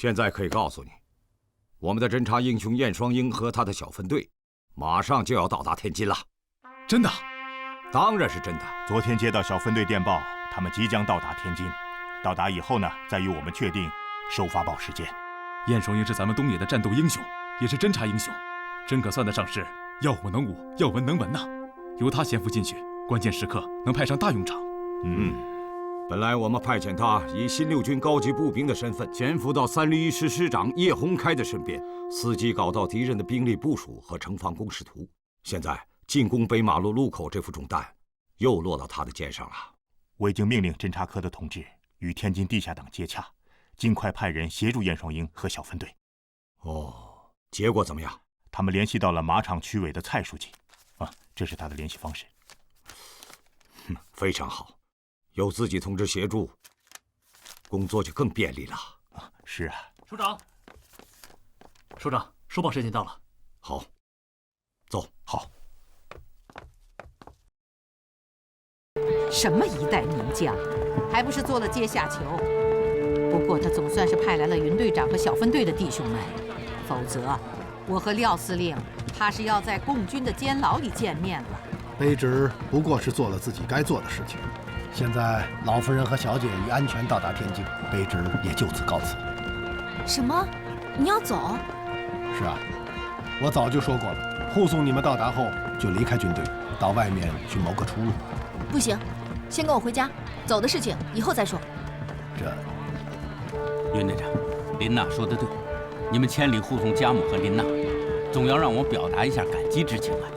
现在可以告诉你，我们的侦察英雄燕双鹰和他的小分队，马上就要到达天津了。真的？当然是真的。昨天接到小分队电报，他们即将到达天津。到达以后呢，再与我们确定收发报时间。燕双鹰是咱们东野的战斗英雄，也是侦察英雄，真可算得上是要武能武，要文能文呐。由他潜伏进去，关键时刻能派上大用场。本来我们派遣他以新六军高级步兵的身份潜伏到301师师长叶洪开的身边，伺机搞到敌人的兵力部署和城防工事图。现在进攻北马路路口这副重担又落到他的肩上了。我已经命令侦察科的同志与天津地下党接洽，尽快派人协助燕双鹰和小分队。结果怎么样？他们联系到了马场区委的蔡书记，这是他的联系方式。非常好，有自己同志协助，工作就更便利了。是啊。首长，收报时间到了。好，走。好。什么一代名将，还不是做了阶下囚？不过他总算是派来了云队长和小分队的弟兄们，否则我和廖司令怕是要在共军的监牢里见面了。卑职不过是做了自己该做的事情，现在老夫人和小姐已安全到达天津，卑职也就此告辞。什么？你要走？是啊，我早就说过了，护送你们到达后就离开军队，到外面去谋个出路。不行，先跟我回家，走的事情以后再说。云队长，林娜说得对，你们千里护送家母和林娜，总要让我表达一下感激之情啊。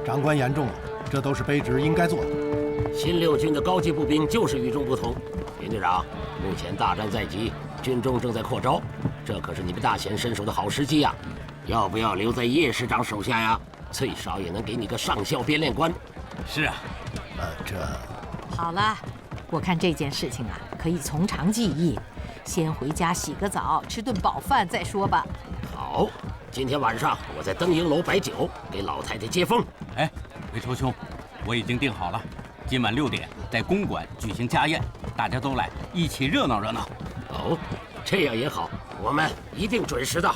长官言重了，这都是卑职应该做的。新六军的高级步兵就是与众不同。林队长，目前大战在即，军中正在扩招，这可是你们大显身手的好时机呀！要不要留在叶师长手下呀？最少也能给你个上校编练官。是啊。好了，我看这件事情啊，可以从长计议，先回家洗个澡，吃顿饱饭再说吧。好，今天晚上我在登营楼摆酒，给老太太接风。哎，魏抽兄，我已经定好了，今晚6点在公馆举行家宴，大家都来，一起热闹热闹。这样也好，我们一定准时到。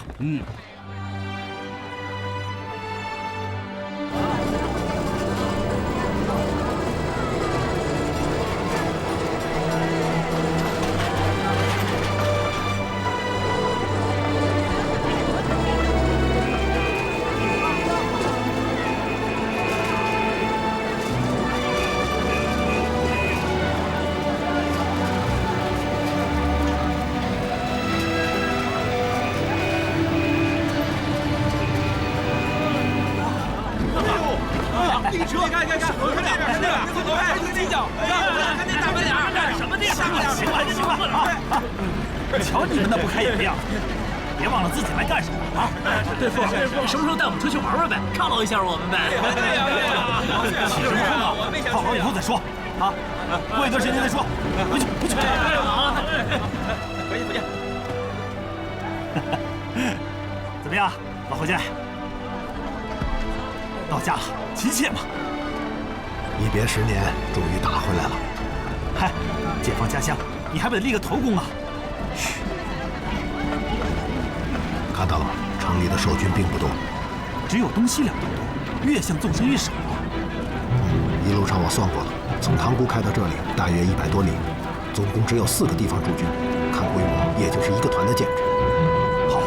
瞧你们那不开眼的样子，别忘了自己来干什么啊！对付，你什么时候带我们出去玩玩呗，犒劳一下我们呗。起什么哄啊？犒劳以后再说啊！过一段时间再说。回去。回去。怎么样，老侯家？到家了，齐切吗？一别10年，终于打回来了。嗨，解放家乡，你还不得立个头功啊？嘘，看到了吗？城里的守军并不多，只有东西两头多，越向纵深越少。一路上我算过了，从塘沽开到这里大约100多里，总共只有4个地方驻军，看规模也就是一个团的建制。好，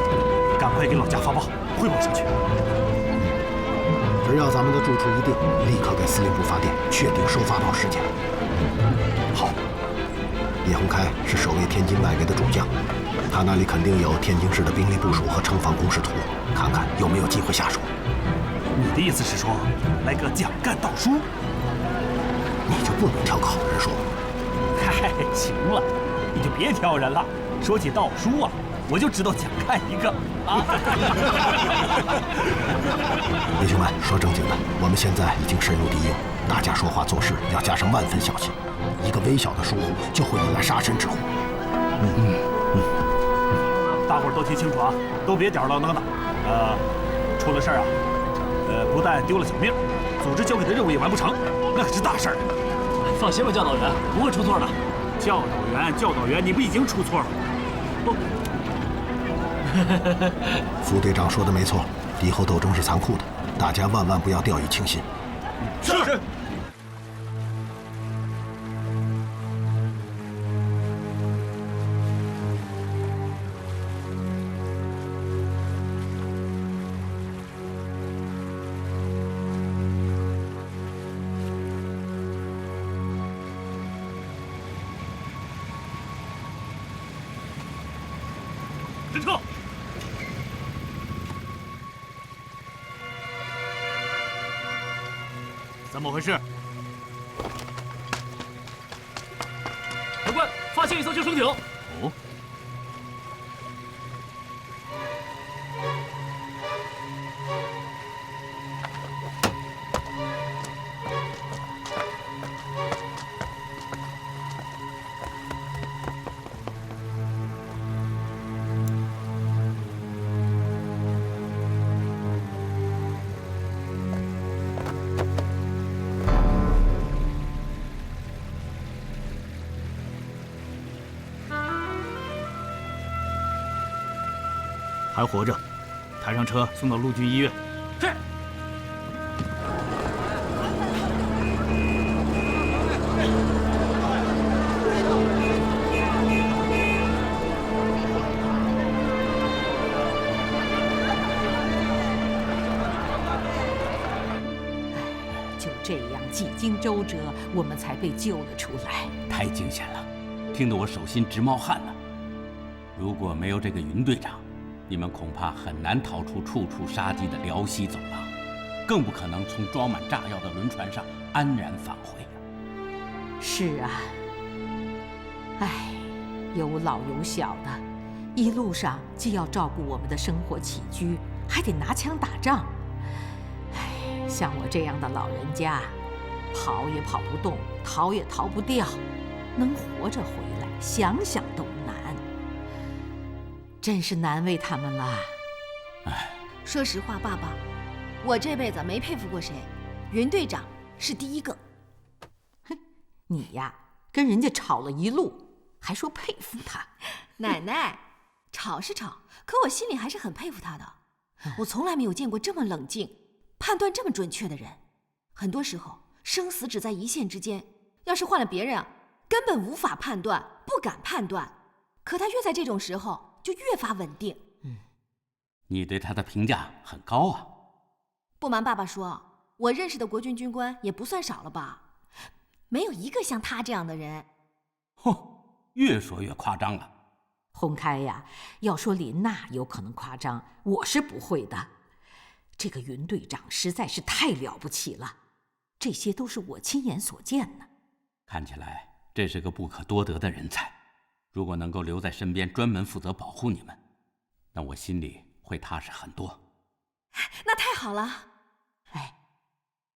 赶快给老家发报，汇报上去。只要咱们的住处一定，立刻给司令部发电，确定收发报时间。好。叶洪开是守卫天津外围的主将，他那里肯定有天津市的兵力部署和城防工事图，看看有没有机会下手。你的意思是说，来个蒋干盗书？你就不能挑个好人说？嗨，行了，你就别挑人了。说起盗书啊，我就知道蒋干一个啊。弟兄们，说正经的，我们现在已经深入敌营，大家说话做事要加上万分小心，一个微小的疏忽就会引来杀身之祸。大伙儿都听清楚啊，都别吊儿郎当的。出了事儿啊，不但丢了小命，组织交给的任务也完不成，那可是大事儿。放心吧，教导员，不会出错的。教导员，你不已经出错了？不，副队长说的没错，敌后斗争是残酷的，大家万万不要掉以轻心。是。侦撤！怎么回事？长官，发现一艘救生艇。哦。还活着，抬上车送到陆军医院。是。就这样几经周折，我们才被救了出来。太惊险了，听得我手心直冒汗了。如果没有这个云队长，你们恐怕很难逃出处处杀机的辽西走廊，更不可能从装满炸药的轮船上安然返回。是啊，唉，有老有小的，一路上既要照顾我们的生活起居，还得拿枪打仗。唉，像我这样的老人家，跑也跑不动，逃也逃不掉，能活着回来，想想都难。真是难为他们了。唉，说实话，爸爸，我这辈子没佩服过谁，云队长是第一个。哼，你呀，跟人家吵了一路，还说佩服他。奶奶，吵是吵，可我心里还是很佩服他的。我从来没有见过这么冷静、判断这么准确的人。很多时候，生死只在一线之间，要是换了别人啊，根本无法判断，不敢判断。可他越在这种时候，就越发稳定。你对他的评价很高啊。不瞒爸爸说，我认识的国军军官也不算少了吧，没有一个像他这样的人。嚯，越说越夸张了。洪开呀，要说林娜有可能夸张，我是不会的。这个云队长实在是太了不起了，这些都是我亲眼所见的。看起来这是个不可多得的人才。如果能够留在身边，专门负责保护你们，那我心里会踏实很多。那太好了。哎，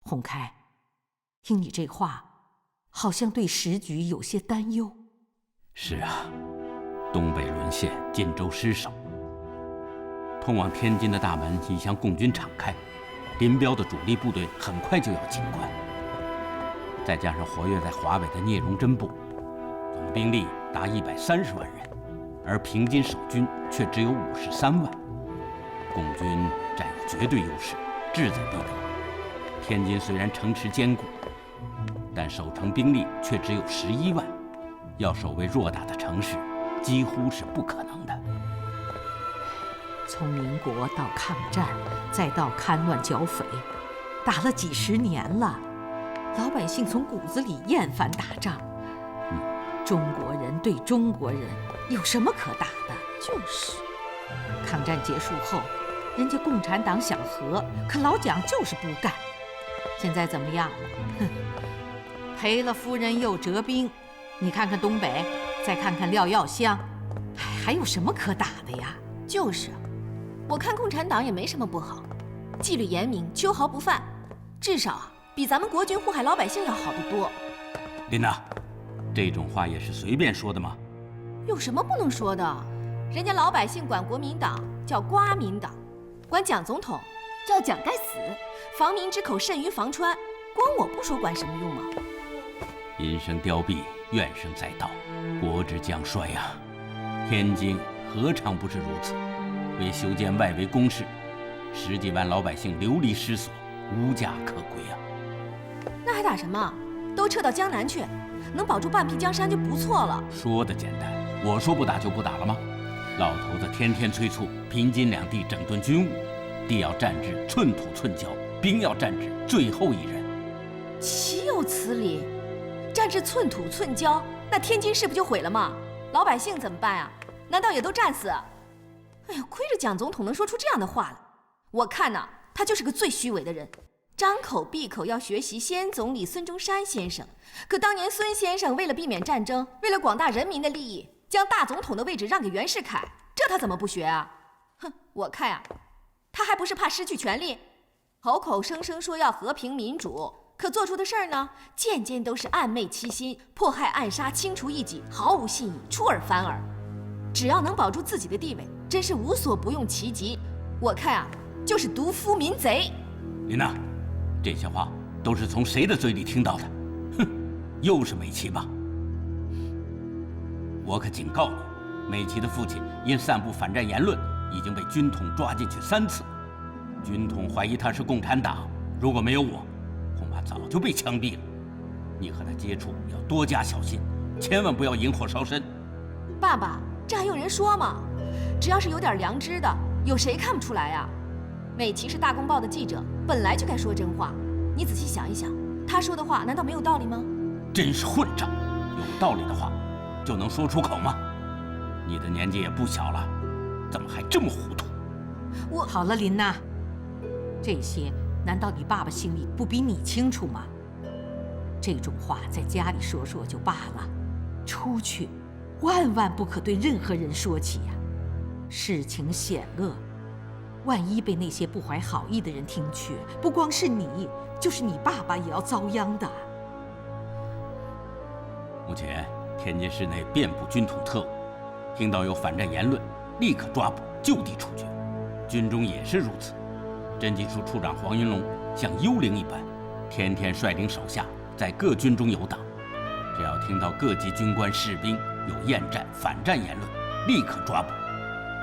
洪开，听你这话，好像对时局有些担忧。是啊，东北沦陷，晋州失守，通往天津的大门已向共军敞开，林彪的主力部队很快就要进关，再加上活跃在华北的聂荣臻部，总兵力达130万人，而平津守军却只有53万，共军占有绝对优势，志在必得。天津虽然城池坚固，但守城兵力却只有11万，要守卫偌大的城市，几乎是不可能的。从民国到抗战，再到戡乱剿匪，打了几十年了，老百姓从骨子里厌烦打仗。中国人对中国人有什么可打的？就是。抗战结束后，人家共产党想和，可老蒋就是不干。现在怎么样？哼，赔了夫人又折兵。你看看东北，再看看廖耀湘，还有什么可打的呀？就是，我看共产党也没什么不好，纪律严明，秋毫不犯，至少啊，比咱们国军祸害老百姓要好得多。琳娜，这种话也是随便说的吗？有什么不能说的？人家老百姓管国民党叫瓜民党，管蒋总统叫蒋该死，防民之口甚于防川，光我不说管什么用吗？银声凋敝，怨声载道，国之将衰啊！天津何尝不是如此？为修建外围工事，10几万老百姓流离失所，无家可归啊！那还打什么？都撤到江南去，能保住半壁江山就不错了。说的简单，我说不打就不打了吗？老头子天天催促平津两地整顿军务，地要占至寸土寸交，兵要占至最后一人。岂有此理！占至寸土寸交，那天津市不就毁了吗？老百姓怎么办啊？难道也都战死？哎呀，亏着蒋总统能说出这样的话来。我看呐，他就是个最虚伪的人，张口闭口要学习先总理孙中山先生。可当年孙先生为了避免战争，为了广大人民的利益，将大总统的位置让给袁世凯，这他怎么不学啊？哼，我看呀，他还不是怕失去权力，口口声声说要和平民主，可做出的事儿呢，件件都是暗昧欺心、迫害暗杀、清除异己，毫无信义，出尔反尔。只要能保住自己的地位，真是无所不用其极。我看啊，就是毒夫民贼。林娜，这些话都是从谁的嘴里听到的？哼，又是美琪吧？我可警告你，美琪的父亲因散布反战言论，已经被军统抓进去3次。军统怀疑他是共产党，如果没有我，恐怕早就被枪毙了。你和他接触要多加小心，千万不要引火烧身。爸爸，这还用人说吗？只要是有点良知的，有谁看不出来呀？美琪是大公报的记者，本来就该说真话。你仔细想一想，他说的话难道没有道理吗？真是混账！有道理的话就能说出口吗？你的年纪也不小了，怎么还这么糊涂？好了，琳娜，这些难道你爸爸心里不比你清楚吗？这种话在家里说说就罢了，出去万万不可对任何人说起呀。事情险恶，万一被那些不怀好意的人听去，不光是你，就是你爸爸也要遭殃的。目前天津市内遍布军统特务，听到有反战言论，立刻抓捕，就地处决。军中也是如此。侦缉处处长黄云龙像幽灵一般，天天率领手下在各军中游荡。只要听到各级军官士兵有厌战、反战言论，立刻抓捕。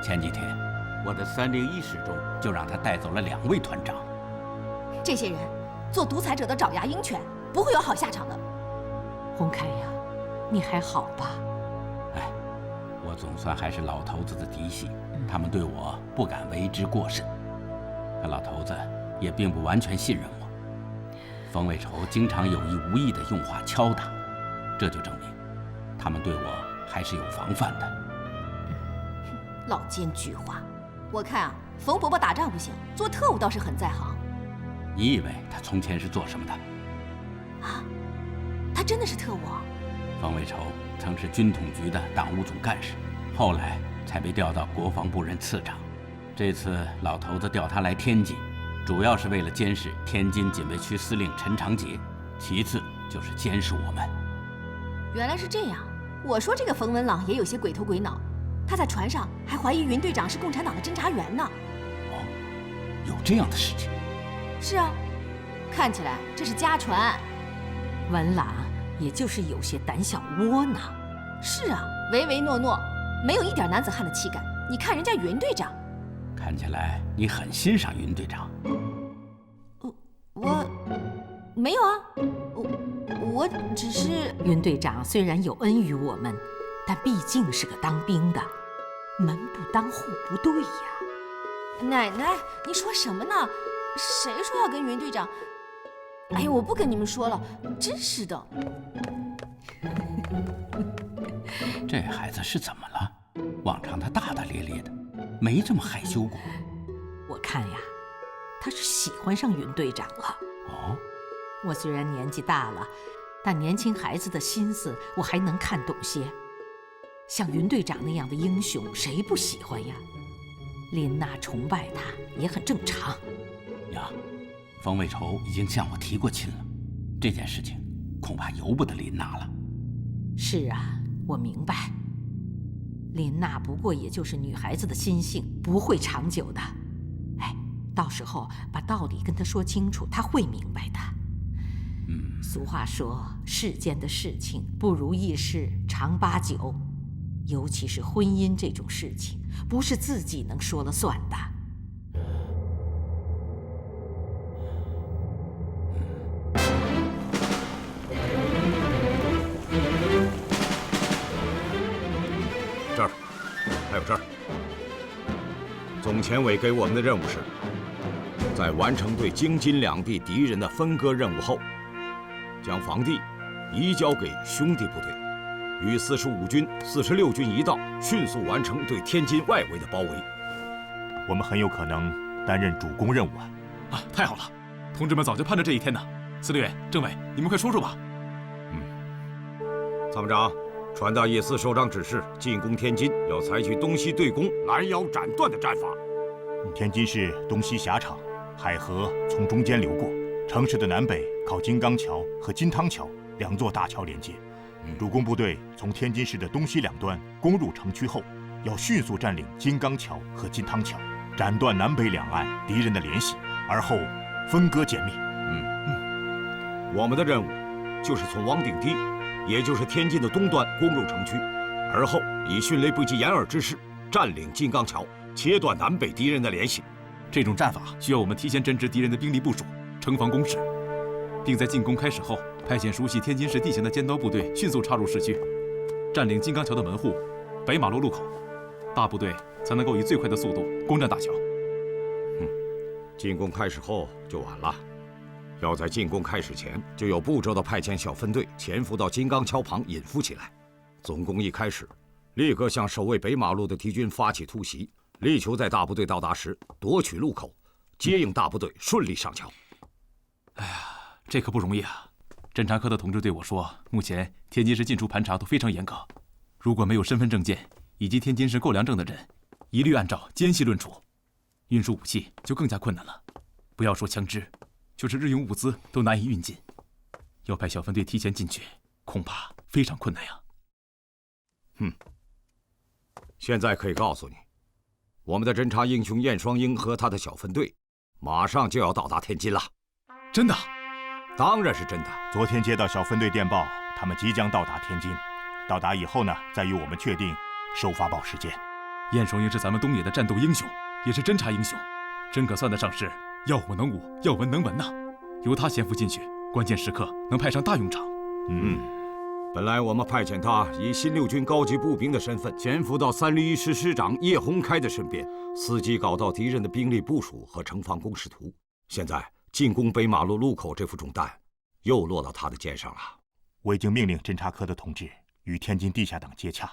前几天，我的301师中就让他带走了2位团长。这些人做独裁者的爪牙鹰犬，不会有好下场的。洪开呀，你还好吧？哎，我总算还是老头子的嫡系，他们对我不敢为之过甚。可老头子也并不完全信任我，冯伟筹经常有意无意地用话敲打，这就证明他们对我还是有防范的。老奸巨猾，我看啊，冯伯伯打仗不行，做特务倒是很在行。你以为他从前是做什么的？啊，他真的是特务？冯伟筹曾是军统局的党务总干事，后来才被调到国防部任次长。这次老头子调他来天津，主要是为了监视天津警备区司令陈长捷，其次就是监视我们。原来是这样，我说这个冯文朗也有些鬼头鬼脑，他在船上还怀疑云队长是共产党的侦察员呢。哦，有这样的事情？是啊，看起来这是家传。文朗也就是有些胆小窝囊。是啊，唯唯诺诺，没有一点男子汉的气概。你看人家云队长。看起来你很欣赏云队长。我没有啊，我只是……云队长虽然有恩于我们，但毕竟是个当兵的，门不当户不对呀。奶奶，你说什么呢？谁说要跟云队长？哎呀，我不跟你们说了，真是的。这孩子是怎么了？往常他大大咧咧的，没这么害羞过。我看呀，他是喜欢上云队长了。哦，我虽然年纪大了，但年轻孩子的心思我还能看懂些。像云队长那样的英雄，谁不喜欢呀？琳娜崇拜他也很正常。呀，冯伟筹已经向我提过亲了，这件事情恐怕由不得琳娜了。是啊，我明白。琳娜不过也就是女孩子的心性，不会长久的。哎，到时候把道理跟她说清楚，她会明白的。俗话说，世间的事情不如意事常8、9，尤其是婚姻这种事情，不是自己能说了算的。这儿，还有这儿。总前委给我们的任务是，在完成对京津两地敌人的分割任务后，将防地移交给兄弟部队，与45军、46军一道，迅速完成对天津外围的包围。我们很有可能担任主攻任务啊！啊，太好了！同志们早就盼着这一天呢。司令员、政委，你们快说说吧。参谋长，传达叶4首长指示，进攻天津要采取东西对攻、拦腰斩断的战法。天津市东西狭长，海河从中间流过，城市的南北靠金刚桥和金汤桥2座大桥连接。主攻部队从天津市的东西两端攻入城区后，要迅速占领金刚桥和金汤桥，斩断南北两岸敌人的联系，而后分割歼灭。我们的任务就是从王顶堤，也就是天津的东端攻入城区，而后以迅雷不及掩耳之势占领金刚桥，切断南北敌人的联系。这种战法需要我们提前侦知敌人的兵力部署、城防工事，并在进攻开始后派遣熟悉天津市地形的尖刀部队迅速插入市区，占领金刚桥的门户、北马路路口，大部队才能够以最快的速度攻占大桥。进攻开始后就晚了，要在进攻开始前就有步骤地派遣小分队潜伏到金刚桥旁隐伏起来。总攻一开始，立刻向守卫北马路的敌军发起突袭，力求在大部队到达时夺取路口，接应大部队顺利上桥。哎呀，这可不容易啊！侦察科的同志对我说，目前天津市进出盘查都非常严格，如果没有身份证件以及天津市购粮证的人，一律按照奸细论处，运输武器就更加困难了。不要说枪支，就是日用物资都难以运进，要派小分队提前进去，恐怕非常困难呀。现在可以告诉你，我们的侦察英雄燕双鹰和他的小分队，马上就要到达天津了。真的？当然是真的。昨天接到小分队电报，他们即将到达天津。到达以后呢，再与我们确定收发报时间。燕双鹰是咱们东野的战斗英雄，也是侦察英雄，真可算得上是要武能武，要文能文呐。由他潜伏进去，关键时刻能派上大用场。本来我们派遣他以新6军高级步兵的身份潜伏到301师师长叶洪开的身边，伺机搞到敌人的兵力部署和城防工事图。现在进攻北马路路口这副重担又落到他的肩上了。我已经命令侦察科的同志与天津地下党接洽，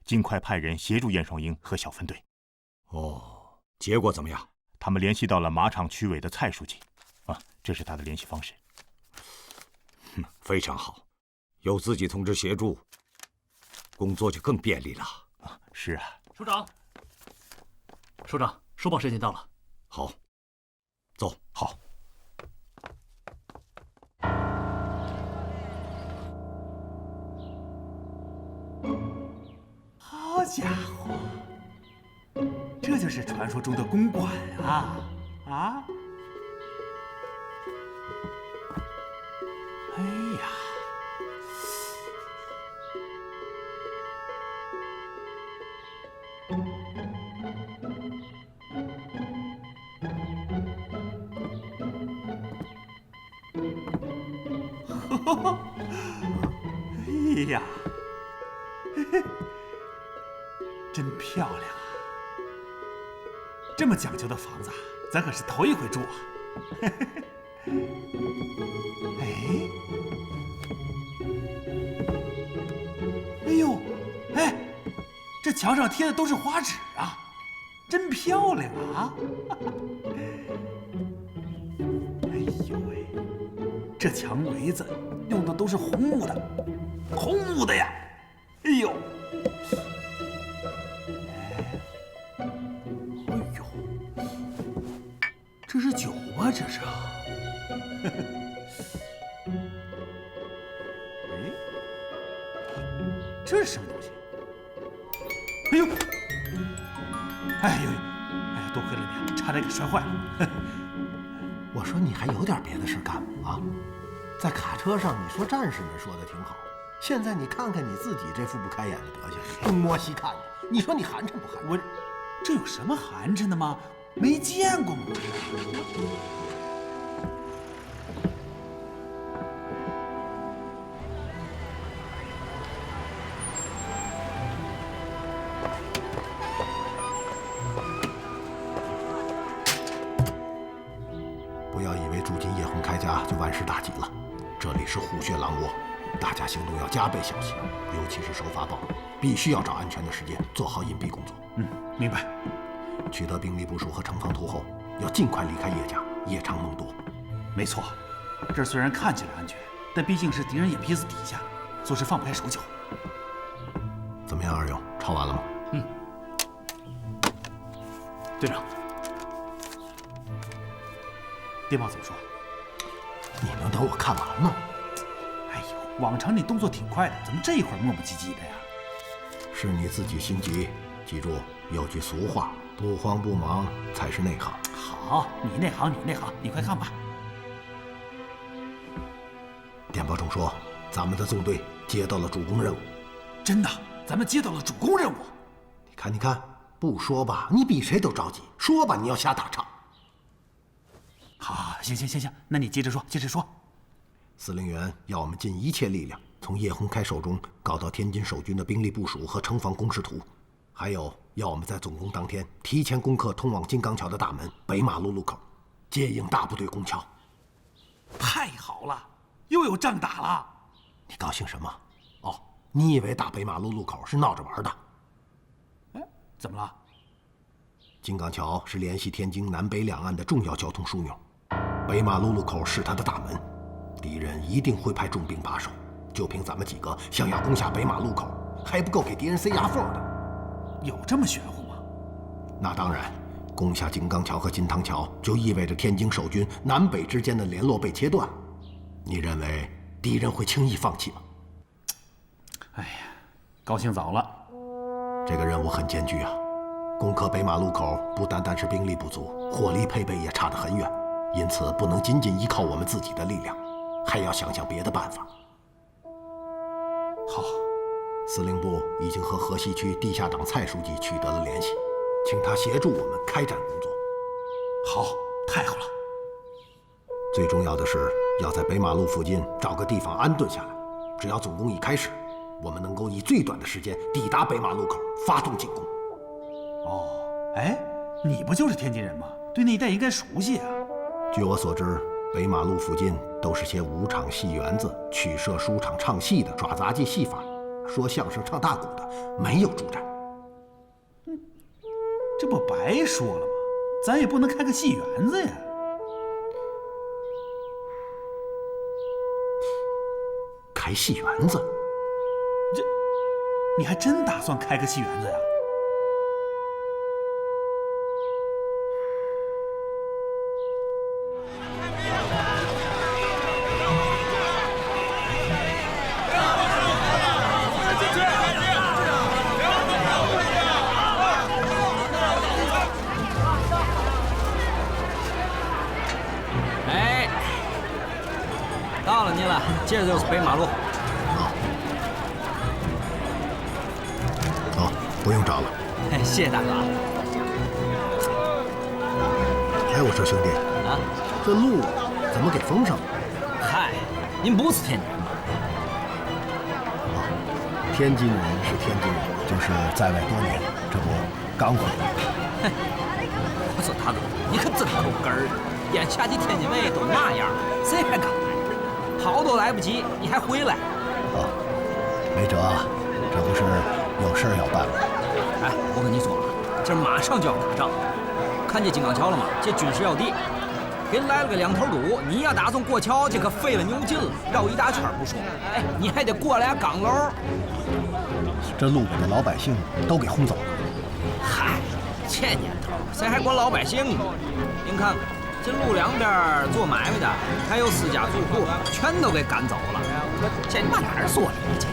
尽快派人协助燕双鹰和小分队。结果怎么样？他们联系到了马场区委的蔡书记，这是他的联系方式。非常好，有自己同志协助，工作就更便利了。是啊。首长，收报时间到了。好，走。好。好家伙，这就是传说中的公馆啊！哎呀，哎呀，真漂亮啊！这么讲究的房子，咱可是头一回住啊！哎呦，这墙上贴的都是花纸啊，真漂亮啊！哎呦喂，这墙围子用的都是红木的呀！哎呦！这是酒吗？这是？这是什么东西？哎呦，多亏了你，差点给摔坏了。我说你还有点别的事干吗？在卡车上，你说战士们说的挺好，现在你看看你自己这副不开眼的德行，东摸西看的，你说你寒碜不寒碜？我这有什么寒碜的吗？没见过吗？不要以为住进叶洪开家就万事大吉了，这里是虎穴狼窝，大家行动要加倍小心，尤其是收发报，必须要找安全的时间做好隐蔽工作。明白。取得兵力部署和城防图后，要尽快离开叶家，夜长梦多。没错，这儿虽然看起来安全，但毕竟是敌人眼皮子底下，做事放不开手脚。怎么样，二勇，抄完了吗？队长，电报怎么说？你能等我看完吗？哎呦，往常你动作挺快的，怎么这一会儿磨磨唧唧的呀？是你自己心急。记住，有句俗话，不慌不忙才是内行。好，你内行，你内行，你快看吧。电报中说，咱们的纵队接到了主攻任务。真的，咱们接到了主攻任务。你看，不说吧，你比谁都着急；说吧，你要瞎打岔。好，行，那你接着说。司令员要我们尽一切力量，从叶洪开手中搞到天津守军的兵力部署和城防工事图，还有要我们在总攻当天提前攻克通往金刚桥的大门北马路路口，接应大部队攻桥。太好了，又有仗打了。你高兴什么？哦，你以为打北马路路口是闹着玩的？怎么了？金刚桥是联系天津南北两岸的重要交通枢纽，北马路路口是它的大门，敌人一定会派重兵把守。就凭咱们几个想要攻下北马路口，还不够给敌人塞牙缝的。有这么玄乎吗？那当然，攻下金刚桥和金汤桥，就意味着天津守军南北之间的联络被切断。你认为敌人会轻易放弃吗？哎呀，高兴早了。这个任务很艰巨啊！攻克北马路口不单单是兵力不足，火力配备也差得很远，因此不能仅仅依靠我们自己的力量，还要想想别的办法。好，司令部已经和河西区地下党蔡书记取得了联系，请他协助我们开展工作。好，太好了。最重要的是要在北马路附近找个地方安顿下来，只要总攻一开始，我们能够以最短的时间抵达北马路口，发动进攻。哦，哎，你不就是天津人吗？对那一带应该熟悉啊。据我所知，北马路附近都是些舞场、戏园子、曲社、书场唱戏的耍杂技戏法，说相声、唱大鼓的，没有驻站。这不白说了吗？咱也不能开个戏园子呀。开戏园子？你还真打算开个戏园子呀？哎，到了你了，接着就是北马路。不用找了。谢谢大哥。哎，我说兄弟啊，这路怎么给封上了？嗨，您不是天津人吗？天津人是天津人，就是在外多年，这不刚回来。我说大哥，你可真够根儿的！眼下的天津卫都那样，谁还敢来？跑都来不及，你还回来？哦，没辙啊，这不是有事儿要办吗？哎，我跟你说啊，这马上就要打仗，看见金刚桥了吗？这军事要地，给来了个两头堵。你要打算过桥，这可费了牛劲了，绕一大圈不说，哎，你还得过俩岗楼。这路北的老百姓都给轰走了。嗨，这年头谁还管老百姓呢？您看看，这路两边做买卖的，还有私家住户，全都给赶走了。这你往哪儿说的？这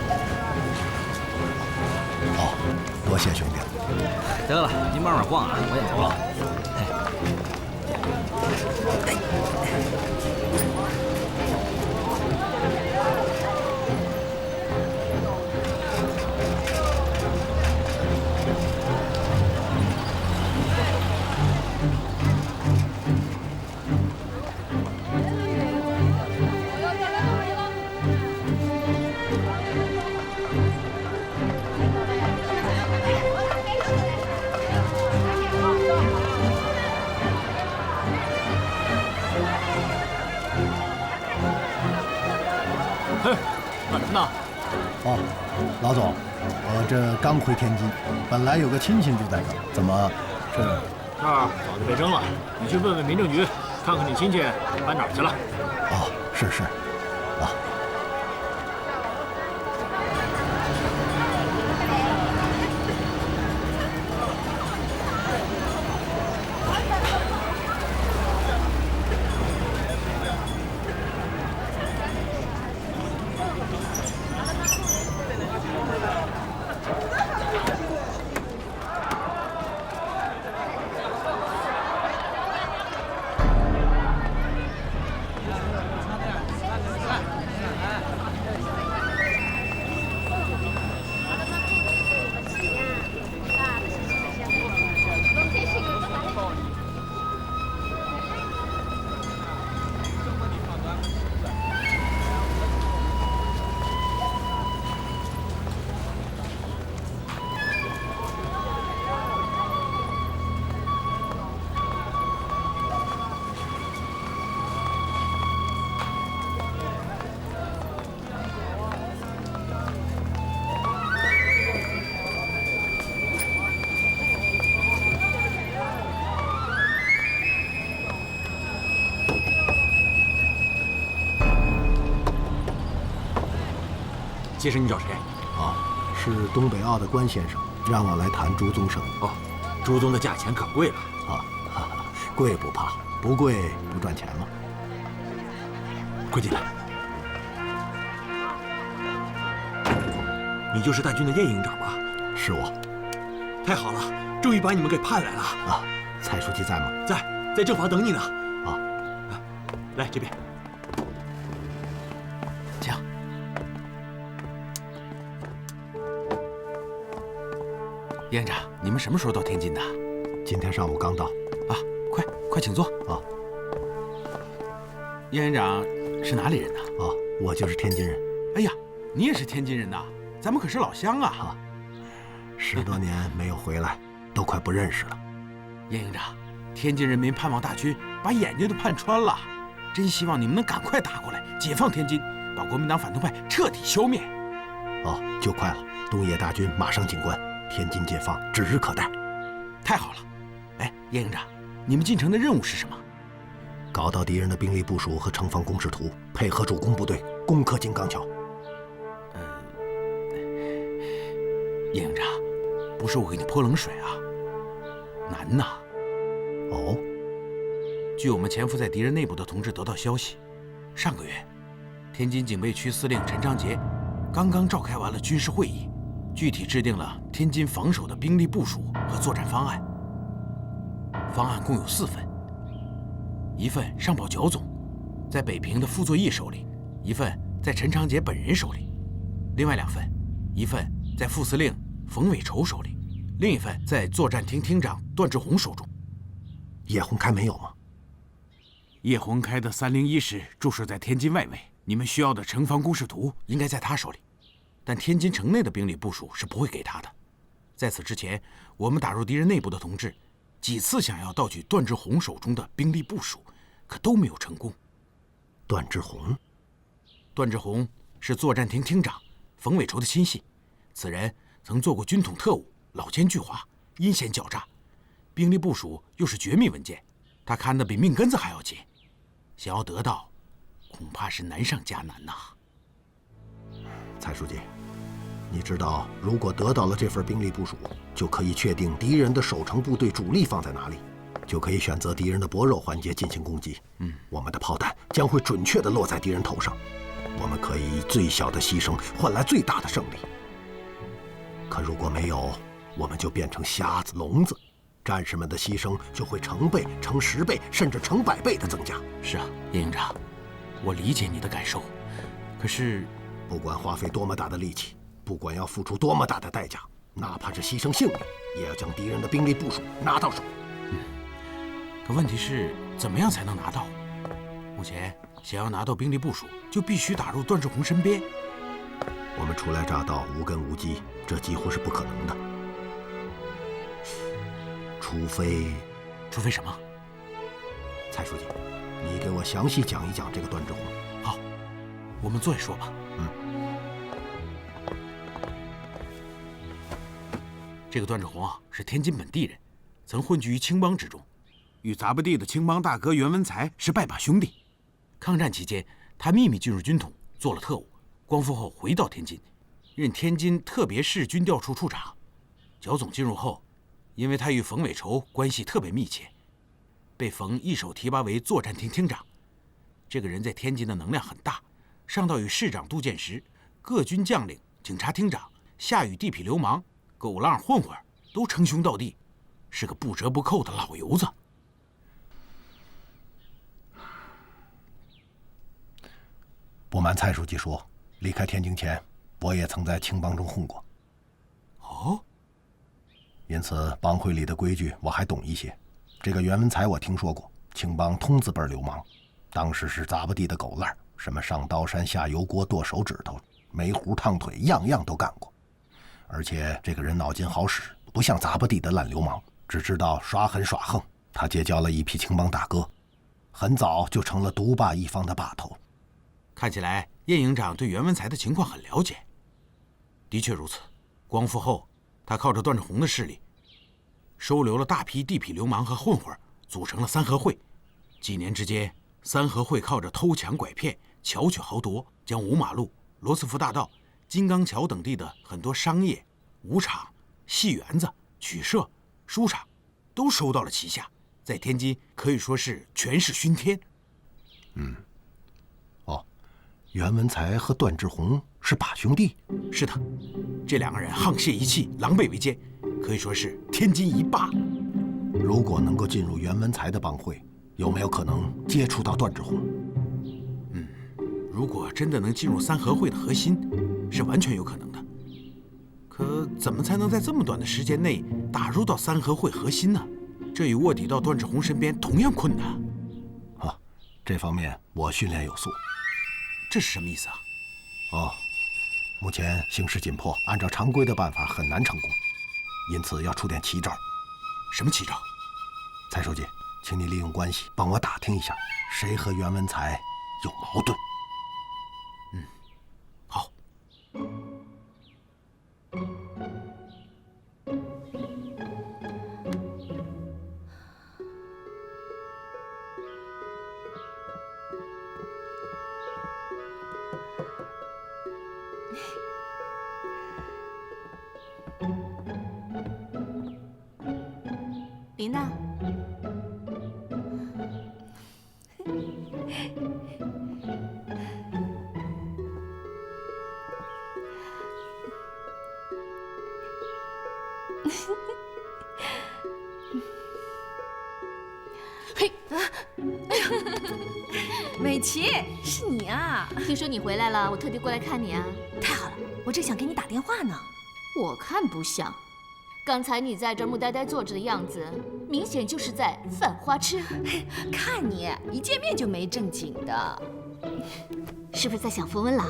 哦，多谢兄弟。得了，您慢慢逛啊，我先走了。哦，老总，我这刚回天津，本来有个亲戚住在这儿，怎么这儿早就被征了。你去问问民政局，看看你亲戚搬哪儿去了。哦，是。啊。先生，你找谁？啊，是东北澳的关先生，让我来谈朱宗盛。哦，朱宗的价钱可贵了啊，贵不怕，不贵不赚钱吗？快进来。你就是大军的叶营长吧？是我。太好了，终于把你们给盼来了。啊，蔡书记在吗？在正房等你呢。啊，来这边。请。叶营长，你们什么时候到天津的？今天上午刚到。啊，快请坐。啊。叶营长是哪里人呢？啊，我就是天津人。哎呀，你也是天津人呐？咱们可是老乡啊！啊，10多年没有回来，都快不认识了。叶营长，天津人民盼望大军把眼睛都盼穿了，真希望你们能赶快打过来，解放天津，把国民党反动派彻底消灭。哦，就快了，东野大军马上进关，天津解放指日可待。太好了！哎，叶营长，你们进城的任务是什么？搞到敌人的兵力部署和城防工事图，配合主攻部队攻克金刚桥。叶营长，不是我给你泼冷水啊，难呐。哦，据我们潜伏在敌人内部的同志得到消息，上个月，天津警备区司令陈昌杰刚刚召开完了军事会议，具体制定了天津防守的兵力部署和作战方案。方案共有4份，一份上报剿总，在北平的傅作义手里；一份在陈昌杰本人手里；另外2份，一份在副司令冯伟筹手里，另一份在作战厅厅长段志宏手中。叶洪开没有吗？叶洪开的301师驻守在天津外围，你们需要的城防工事图应该在他手里，但天津城内的兵力部署是不会给他的。在此之前，我们打入敌人内部的同志几次想要盗取段志宏手中的兵力部署，可都没有成功。段志宏是作战厅厅长冯伟筹的亲信，此人曾做过军统特务，老奸巨猾，阴险狡诈，兵力部署又是绝密文件，他看得比命根子还要紧，想要得到，恐怕是难上加难呐。蔡书记，你知道，如果得到了这份兵力部署，就可以确定敌人的守城部队主力放在哪里，就可以选择敌人的薄弱环节进行攻击。我们的炮弹将会准确地落在敌人头上，我们可以以最小的牺牲换来最大的胜利。可如果没有，我们就变成瞎子、聋子，战士们的牺牲就会成倍、成10倍，甚至成100倍的增加。是啊，叶营长，我理解你的感受。可是，不管花费多么大的力气，不管要付出多么大的代价，哪怕是牺牲性命，也要将敌人的兵力部署拿到手。可问题是，怎么样才能拿到？目前想要拿到兵力部署，就必须打入段志宏身边。我们初来乍到，无根无基，这几乎是不可能的。除非什么？蔡书记，你给我详细讲一讲这个段志宏。好，我们坐下说吧。这个段志宏啊，是天津本地人，曾混居于青帮之中，与杂布地的青帮大哥袁文才是拜把兄弟。抗战期间，他秘密进入军统，做了特务。光复后回到天津，任天津特别市军调处处长。剿总进入后，因为他与冯伟筹关系特别密切，被冯一手提拔为作战厅厅长。这个人在天津的能量很大，上到与市长杜建时、各军将领、警察厅长，下与地痞流氓、狗浪混混都称兄道弟，是个不折不扣的老油子。不瞒蔡书记说，离开天津前，我也曾在青帮中混过。哦，因此帮会里的规矩我还懂一些。这个袁文才我听说过，青帮通字辈流氓，当时是杂不地的狗烂，什么上刀山下油锅剁手指头、煤糊烫腿，样样都干过。而且这个人脑筋好使，不像杂不地的烂流氓，只知道耍狠耍横。他结交了一批青帮大哥，很早就成了独霸一方的霸头。看起来叶营长对袁文才的情况很了解。的确如此，光复后，他靠着段志宏的势力，收留了大批地痞流氓和混混，组成了三合会。几年之间，三合会靠着偷抢拐骗、巧取豪夺，将五马路、罗斯福大道、金刚桥等地的很多商业、舞场、戏园子、曲社、书场都收到了旗下，在天津可以说是权势熏天。袁文才和段志宏是把兄弟？是的，这两个人沆瀣一气，狼狈为奸，可以说是天津一霸。如果能够进入袁文才的帮会，有没有可能接触到段志宏？如果真的能进入三合会的核心，是完全有可能的。可怎么才能在这么短的时间内打入到三合会核心呢？这与卧底到段志宏身边同样困难。这方面我训练有素。这是什么意思啊？目前形势紧迫，按照常规的办法很难成功，因此要出点奇招。什么奇招？蔡书记，请你利用关系帮我打听一下，谁和袁文才有矛盾。好。琳娜，嘿，哎呀，美琪，是你啊！听说你回来了，我特地过来看你啊。太好了，我正想给你打电话呢。我看不像。刚才你在这儿木呆呆坐着的样子，明显就是在犯花痴。看你一见面就没正经的，是不是在想冯文朗？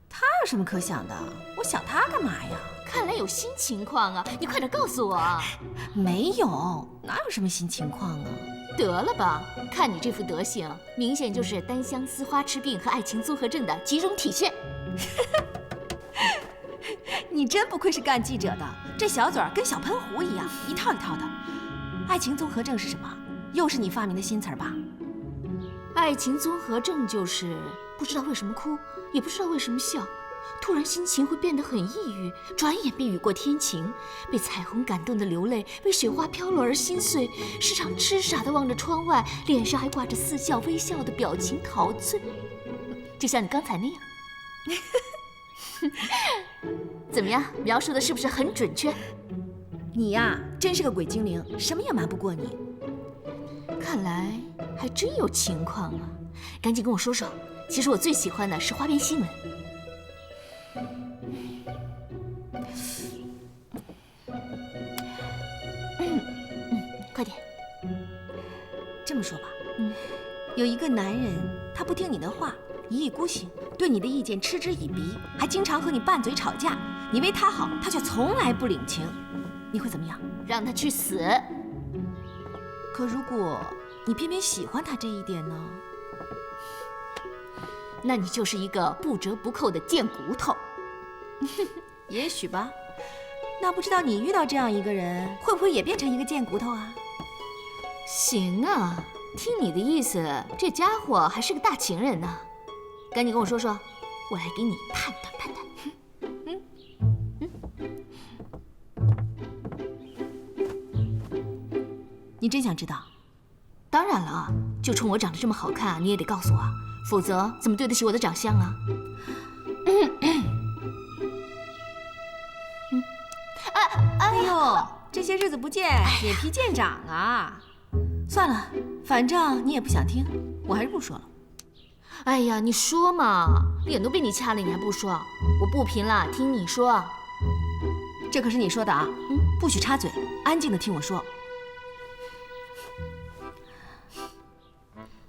他有什么可想的？我想他干嘛呀？看来有新情况啊！你快点告诉我啊！没有，哪有什么新情况啊？得了吧，看你这副德行，明显就是单相思花痴病和爱情综合症的集中体现。你真不愧是干记者的，这小嘴儿跟小喷壶一样，一套一套的。爱情综合症是什么？又是你发明的新词儿吧？爱情综合症就是不知道为什么哭，也不知道为什么笑，突然心情会变得很抑郁，转眼便雨过天晴，被彩虹感动的流泪，被雪花飘落而心碎，时常痴傻地望着窗外，脸上还挂着似笑微笑的表情陶醉，就像你刚才那样。怎么样，描述的是不是很准确？你呀，真是个鬼精灵，什么也瞒不过你。看来还真有情况啊！赶紧跟我说说。其实我最喜欢的是花边新闻。快点。这么说吧，有一个男人，他不听你的话，一意孤行，对你的意见嗤之以鼻，还经常和你拌嘴吵架。你为他好，他却从来不领情，你会怎么样？让他去死。可如果你偏偏喜欢他这一点呢？那你就是一个不折不扣的贱骨头。也许吧。那不知道你遇到这样一个人，会不会也变成一个贱骨头啊？行啊，听你的意思，这家伙还是个大情人呢。赶紧跟我说说，我来给你判断判断。你真想知道？当然了，就冲我长得这么好看，你也得告诉我，否则怎么对得起我的长相啊？哎呦，这些日子不见，脸皮见长啊！算了，反正你也不想听，我还是不说了。哎呀，你说嘛，脸都被你掐了，你还不说？我不贫了，听你说。这可是你说的啊，不许插嘴，安静的听我说。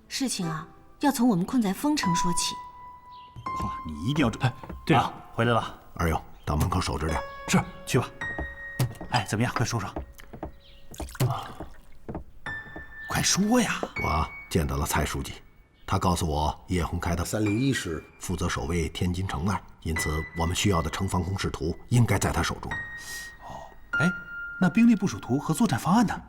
事情啊，要从我们困在丰城说起。哇，你一定要队长回来了。二友，到门口守着点。是，去吧。哎，怎么样？快说说。快说呀！我见到了蔡书记，他告诉我，叶洪开的301师负责守卫天津城外，因此我们需要的城防工事图应该在他手中。哦，哎，那兵力部署图和作战方案呢？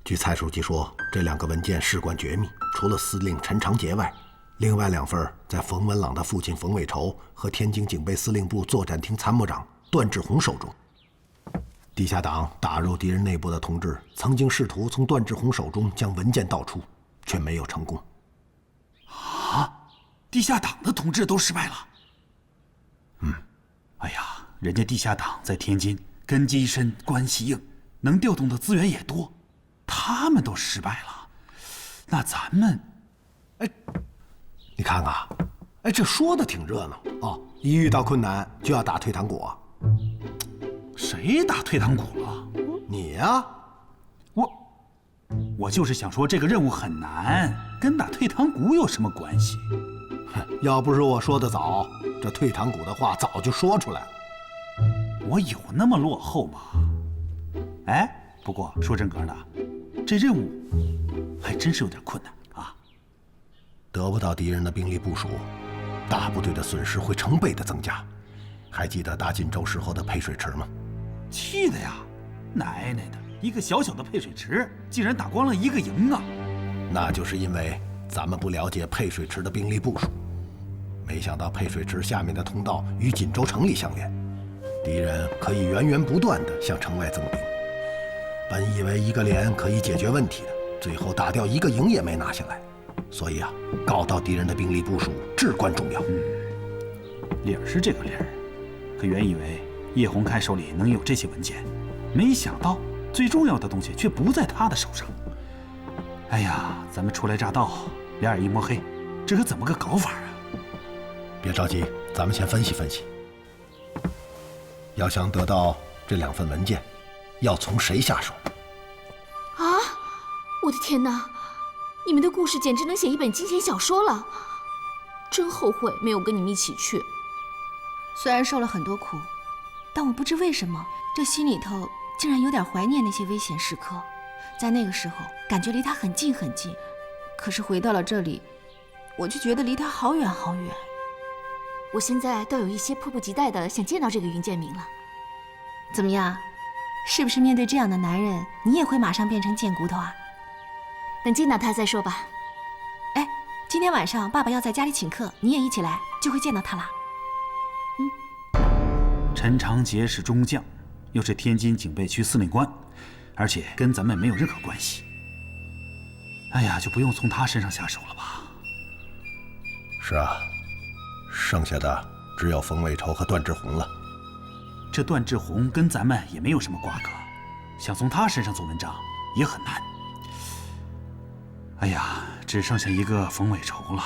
据蔡书记说，这2个文件事关绝密，除了司令陈长捷外，另外2份在冯文朗的父亲冯伟筹和天津警备司令部作战厅参谋长段志宏手中。地下党打入敌人内部的同志曾经试图从段志宏手中将文件盗出，却没有成功。啊！地下党的同志都失败了。哎呀，人家地下党在天津根基深，关系硬，能调动的资源也多，他们都失败了，那咱们，你看看，这说的挺热闹哦，一遇到困难就要打退堂鼓。谁打退堂鼓了？你呀。我就是想说，这个任务很难，跟打退堂鼓有什么关系？要不是我说的早，这退堂鼓的话早就说出来了。我有那么落后吗？哎，不过说真格的，这任务还真是有点困难啊。得不到敌人的兵力部署，大部队的损失会成倍的增加。还记得打锦州时候的配水池吗？气的呀！奶奶的，一个小小的配水池，竟然打光了一个营啊！那就是因为咱们不了解配水池的兵力部署。没想到配水池下面的通道与锦州城里相连，敌人可以源源不断地向城外增兵。本以为一个连可以解决问题的，最后打掉一个营也没拿下来。所以啊，搞到敌人的兵力部署至关重要。理儿是这个理儿，可原以为叶洪开手里能有这些文件，没想到最重要的东西却不在他的手上。哎呀，咱们初来乍到，两眼一摸黑，这可怎么个搞法啊？别着急，咱们先分析分析。要想得到这2份文件，要从谁下手？啊！我的天哪，你们的故事简直能写一本惊险小说了！真后悔没有跟你们一起去。虽然受了很多苦，但我不知为什么，这心里头竟然有点怀念那些危险时刻。在那个时候，感觉离他很近很近，可是回到了这里，我却觉得离他好远好远。我现在倒有一些迫不及待的想见到这个云建明了。怎么样？是不是面对这样的男人，你也会马上变成贱骨头啊？等见到他再说吧。哎，今天晚上爸爸要在家里请客，你也一起来，就会见到他了。陈长捷是中将，又是天津警备区司令官，而且跟咱们没有任何关系。哎呀，就不用从他身上下手了吧？是啊，剩下的只有冯伟筹和段志宏了。这段志宏跟咱们也没有什么瓜葛，想从他身上做文章也很难。哎呀，只剩下一个冯伟筹了。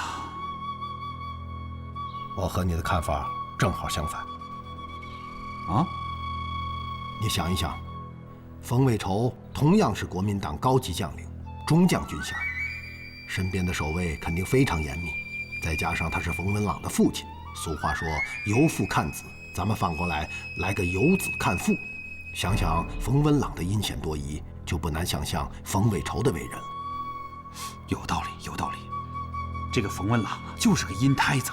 我和你的看法正好相反。啊？你想一想，冯伟筹同样是国民党高级将领，中将军衔，身边的守卫肯定非常严密，再加上他是冯文朗的父亲，俗话说由父看子，咱们反过来来个由子看父。想想冯文朗的阴险多疑，就不难想象冯伟筹的为人了。有道理，有道理。这个冯文朗就是个阴胎子，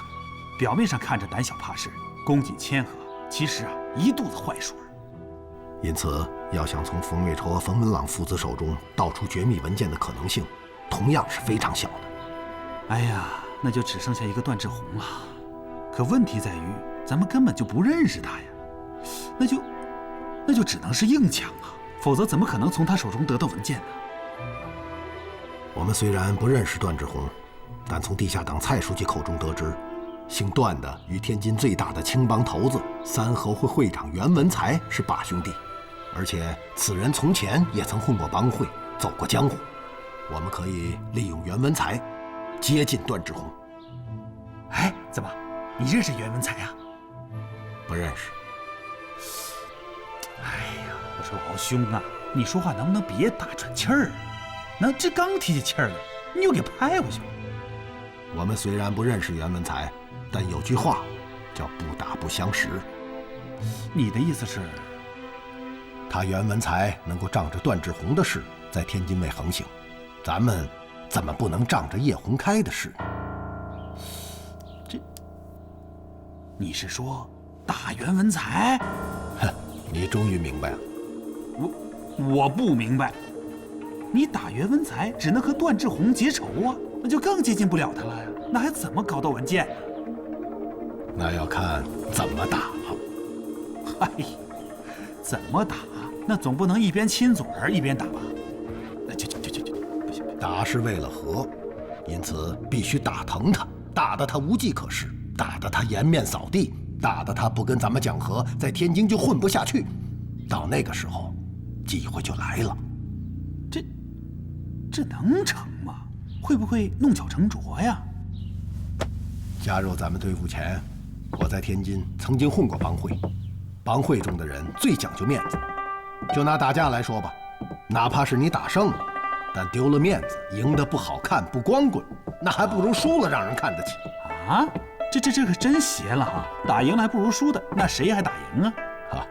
表面上看着胆小怕事，恭谨谦和，其实啊一肚子坏水。因此，要想从冯伟筹和冯文朗父子手中盗出绝密文件的可能性，同样是非常小的。哎呀，那就只剩下一个段志宏了。可问题在于，咱们根本就不认识他呀，那就只能是硬抢啊，否则怎么可能从他手中得到文件呢？我们虽然不认识段志宏，但从地下党蔡书记口中得知，姓段的与天津最大的青帮头子三合会会长袁文才是把兄弟，而且此人从前也曾混过帮会，走过江湖。我们可以利用袁文才接近段志宏。哎，怎么，你认识袁文才啊？不认识。哎呀，我说敖兄啊，你说话能不能别打喘气儿？那这刚提起气儿来，你又给拍回去了。我们虽然不认识袁文才，但有句话叫不打不相识。你的意思是，他袁文才能够仗着段志宏的事在天津卫横行，咱们怎么不能仗着叶洪开的事呢？你是说打袁文才？哼，你终于明白了。我不明白。你打袁文才只能和段志宏结仇啊，那就更接近不了他了呀。那还怎么搞到文件呢？那要看怎么打了。哎，怎么打？那总不能一边亲嘴儿一边打吧？不行，打是为了和，因此必须打疼他，打得他无计可施，打得他颜面扫地，打得他不跟咱们讲和，在天津就混不下去。到那个时候，机会就来了。这能成吗？会不会弄巧成拙呀？加入咱们队伍前，我在天津曾经混过帮会，帮会中的人最讲究面子。就拿打架来说吧，哪怕是你打胜了，但丢了面子，赢得不好看不光棍，那还不如输了让人看得起。啊，这可真邪了哈！打赢了还不如输的，那谁还打赢啊？啊，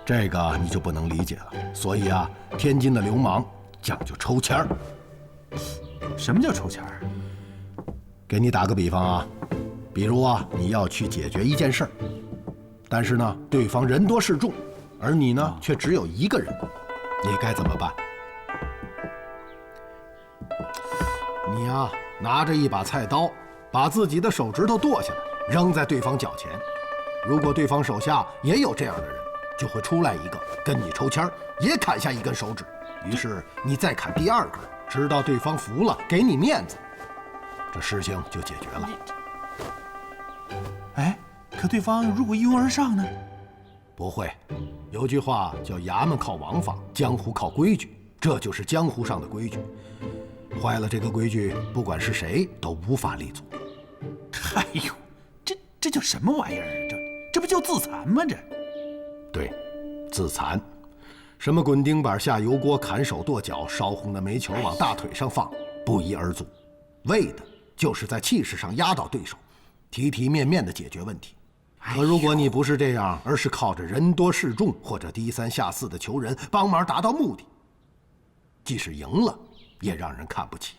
这个你就不能理解了。所以啊，天津的流氓讲究抽签儿。什么叫抽签儿？给你打个比方啊，比如啊，你要去解决一件事儿，但是呢，对方人多势众，而你呢却只有一个人，你该怎么办？你呀，拿着一把菜刀，把自己的手指头剁下来，扔在对方脚前。如果对方手下也有这样的人，就会出来一个跟你抽签儿，也砍下一根手指。于是你再砍第二根，直到对方服了，给你面子，这事情就解决了。哎，可对方如果一拥而上呢？不会，有句话叫衙门靠王法，江湖靠规矩，这就是江湖上的规矩。坏了这个规矩，不管是谁都无法立足。哎呦，这叫什么玩意儿啊？这不叫自残吗？对，自残。什么滚钉板下油锅、砍手剁脚、烧红的煤球往大腿上放，不一而足，为的就是在气势上压倒对手，体体面面地解决问题。可如果你不是这样，而是靠着人多势众或者低三下四的求人帮忙达到目的，即使赢了，也让人看不起。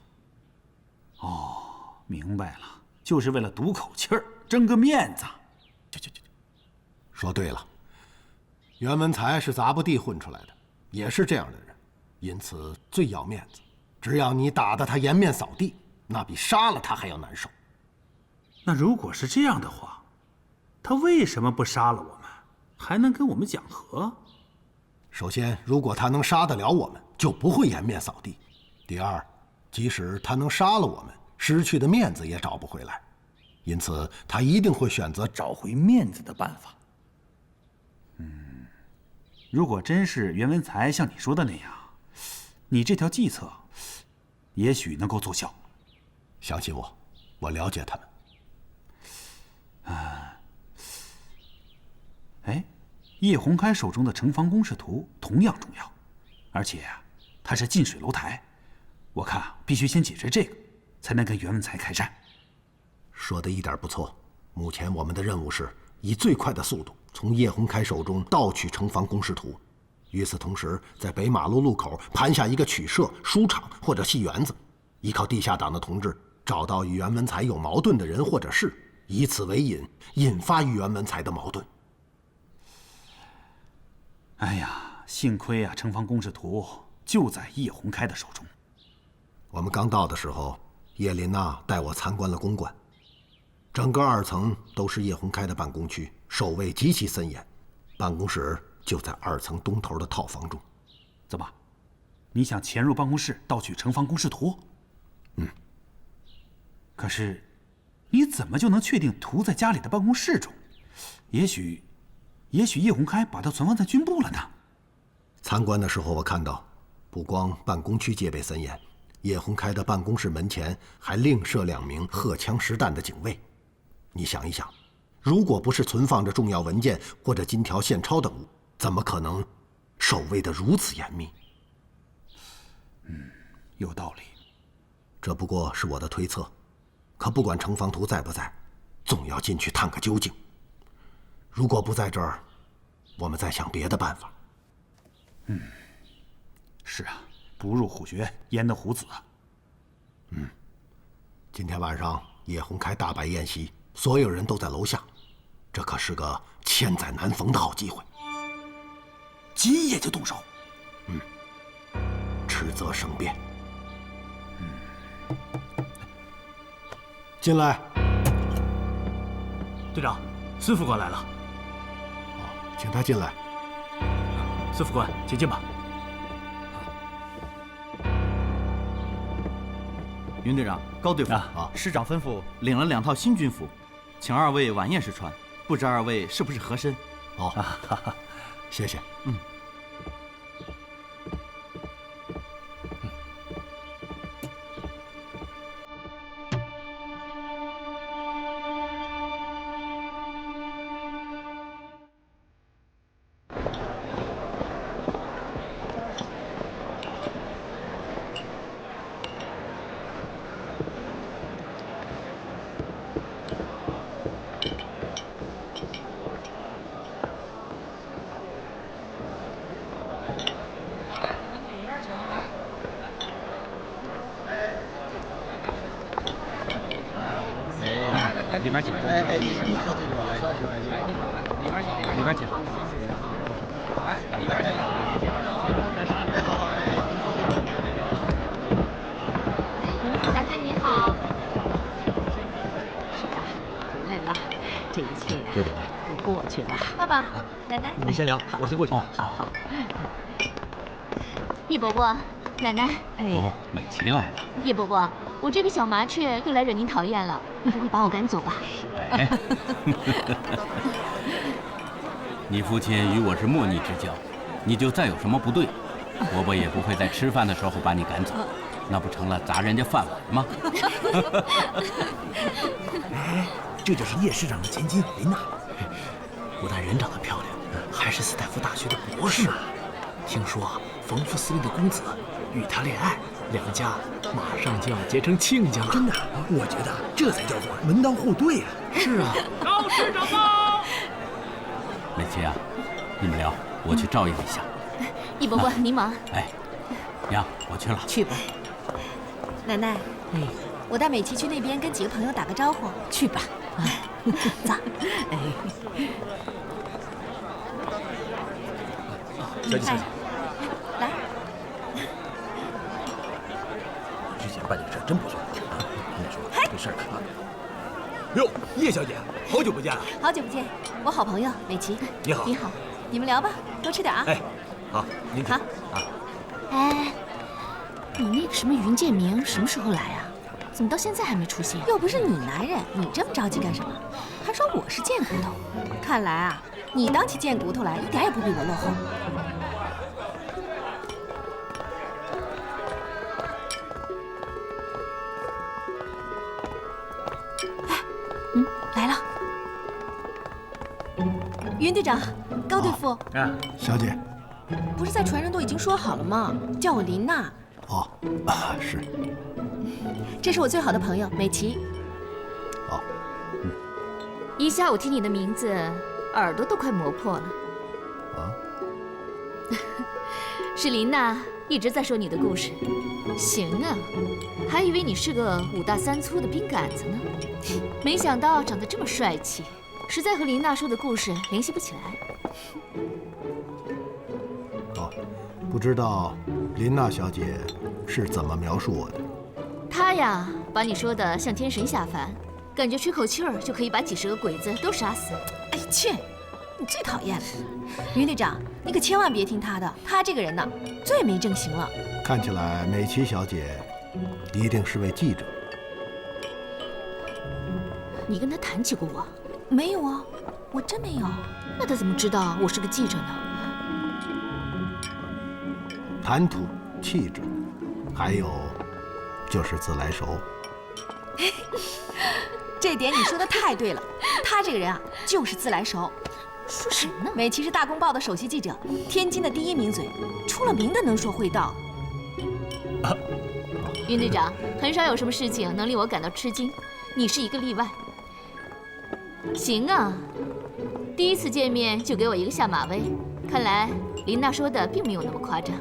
哦，明白了，就是为了赌口气儿，争个面子。说对了，袁文才是杂布地混出来的，也是这样的人，因此最要面子。只要你打得他颜面扫地，那比杀了他还要难受。那如果是这样的话，他为什么不杀了我们，还能跟我们讲和？首先，如果他能杀得了我们，就不会颜面扫地。第二，即使他能杀了我们，失去的面子也找不回来，因此他一定会选择找回面子的办法。如果真是袁文才像你说的那样，你这条计策也许能够奏效。相信我，我了解他们。叶洪开手中的城防工事图同样重要，而且它是近水楼台，我看必须先解决这个，才能跟袁文才开战。说的一点不错，目前我们的任务是以最快的速度从叶洪开手中盗取城防工事图，与此同时，在北马路路口盘下一个曲社、书场或者戏园子，依靠地下党的同志找到与袁文才有矛盾的人或者事，以此为引，引发与袁文才的矛盾。哎呀，幸亏啊，城防工事图就在叶洪开的手中。我们刚到的时候，叶琳娜带我参观了公馆，整个2层都是叶洪开的办公区，守卫极其森严。办公室就在2层东头的套房中。怎么，你想潜入办公室盗取城防工事图？可是，你怎么就能确定图在家里的办公室中？也许叶洪开把它存放在军部了呢。参观的时候，我看到，不光办公区戒备森严，叶洪开的办公室门前还另设2名荷枪实弹的警卫。你想一想，如果不是存放着重要文件或者金条、现钞等物，怎么可能守卫得如此严密？有道理。这不过是我的推测，可不管城防图在不在，总要进去探个究竟。如果不在这儿，我们再想别的办法。是啊，不入虎穴，焉得虎子啊。今天晚上叶洪开大摆宴席，所有人都在楼下，这可是个千载难逢的好机会。今夜就动手。迟则生变。进来。队长，孙副官来了。请他进来。孙副官，请进吧。云队长，高队副师长吩咐领了2套新军服，请2位晚宴时穿，不知2位是不是合身？谢谢。里面请。里面请。大哥你好。是啊，回来了，这一切都过去了。爸爸，奶奶，你先聊，我先过去。好。叶伯伯，奶奶。美琪来了。叶伯伯，我这个小麻雀又来惹您讨厌了，你不会把我赶走吧？你父亲与我是莫逆之交，你就再有什么不对，伯伯也不会在吃饭的时候把你赶走，那不成了砸人家饭碗吗？这就是叶师长的千金琳娜，不但人长得漂亮，还是斯坦福大学的博士。听说冯副司令的公子与她恋爱，2家马上就要结成亲家了。真的，我觉得这才叫做门当户对啊！是啊，高师长到。美琪啊，你们聊，我去照应一下。叶伯伯，您忙。娘，我去了。去吧。奶奶，我带美琪去那边跟几个朋友打个招呼。去吧。走。小姐，来。之前办这个事真不错。跟你说，这事儿可……哟，叶小姐，好久不见了。好久不见，我好朋友美琪。你好。你好，你们聊吧，多吃点啊。好，您请。你那个什么云建明什么时候来啊？怎么到现在还没出现？又不是你男人，你这么着急干什么？还说我是贱骨头。看来啊，你当起贱骨头来一点也不比我落后。来了，云队长，高队副。小姐，不是在船上都已经说好了吗？叫我琳娜。是。这是我最好的朋友美琪。一下午听你的名字，耳朵都快磨破了。是琳娜一直在说你的故事。行啊，还以为你是个5大3粗的兵杆子呢，没想到长得这么帅气，实在和琳娜说的故事联系不起来。不知道琳娜小姐是怎么描述我的？他呀，把你说的像天神下凡，感觉吹口气儿就可以把几10个鬼子都杀死。哎，切，你最讨厌了。云队长，你可千万别听他的，他这个人呢，最没正形了。看起来美琪小姐一定是位记者。你跟他谈起过我？没有啊，我真没有。那他怎么知道我是个记者呢？谈吐、气质，还有就是自来熟。这点你说的太对了，他这个人啊，就是自来熟。说什么呢？美琪是大公报的首席记者，天津的第1名嘴，出了名的能说会道。云队长，很少有什么事情能令我感到吃惊，你是一个例外。行啊，第1次见面就给我一个下马威，看来琳娜说的并没有那么夸张。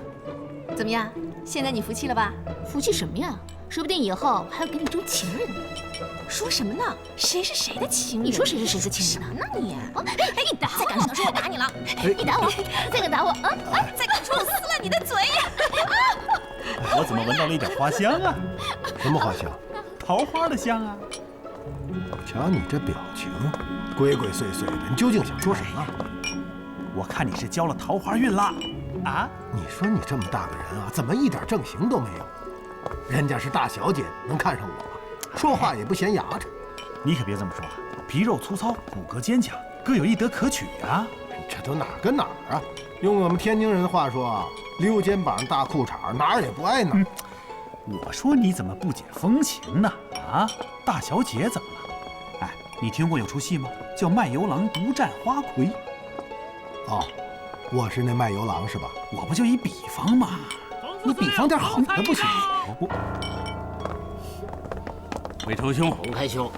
怎么样？现在你服气了吧？服气什么呀？说不定以后还要给你争情人呢。说什么呢？谁是谁的情人？你说谁是谁的情人什么呢你？哎，你打我！再敢说，我打你了！你打我！再敢打我！再敢说，我撕了你的嘴！我怎么闻到了一点花香啊？什么花香？桃花的香啊！瞧你这表情，鬼鬼祟祟的，你究竟想说什么？我看你是交了桃花运了。啊？你说你这么大个人啊，怎么一点正形都没有？人家是大小姐，能看上我，说话也不嫌牙碜。你可别这么说，皮肉粗糙，骨骼坚强，各有一德可取啊。这都哪儿跟哪儿啊？用我们天津人的话说，溜肩膀大裤衩，哪儿也不挨哪儿。我说你怎么不解风情呢？啊，大小姐怎么了？哎，你听过有出戏吗？叫《卖油郎独占花魁》。哦，我是那卖油郎是吧？我不就一比方吗？你比方点好的不行？韦仇兄，洪开兄，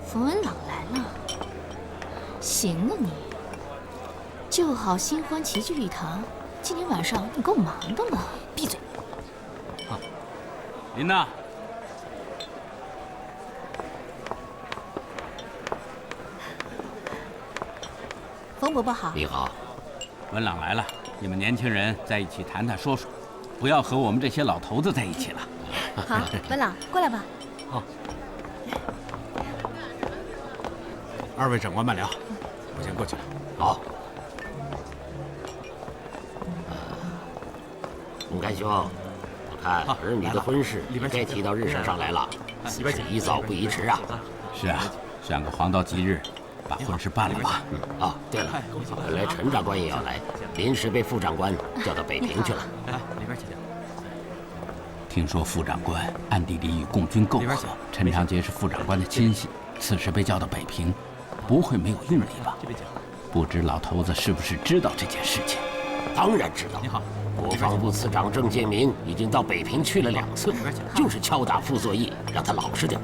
冯文朗来了，行啊你，旧好新欢齐聚一堂，今天晚上你够忙的了。闭嘴！琳娜，冯伯伯好。你好，文朗来了，你们年轻人在一起谈谈说说，不要和我们这些老头子在一起了。好，文朗过来吧。好。2位长官慢聊，我先过去了。好。洪开兄，我看儿女的婚事该提到日程上来了，是宜早不宜迟啊。是啊，选个黄道吉日，把婚事办了吧。啊，对了，本来陈长官也要来，临时被副长官调到北平去了。里边请。听说副长官暗地里与共军媾和，陈长捷是副长官的亲信，此时被调到北平，不会没有用意吧？不知老头子是不是知道这件事情？当然知道。你好，国防部次长郑介民已经到北平去了2次，就是敲打傅作义，让他老实点。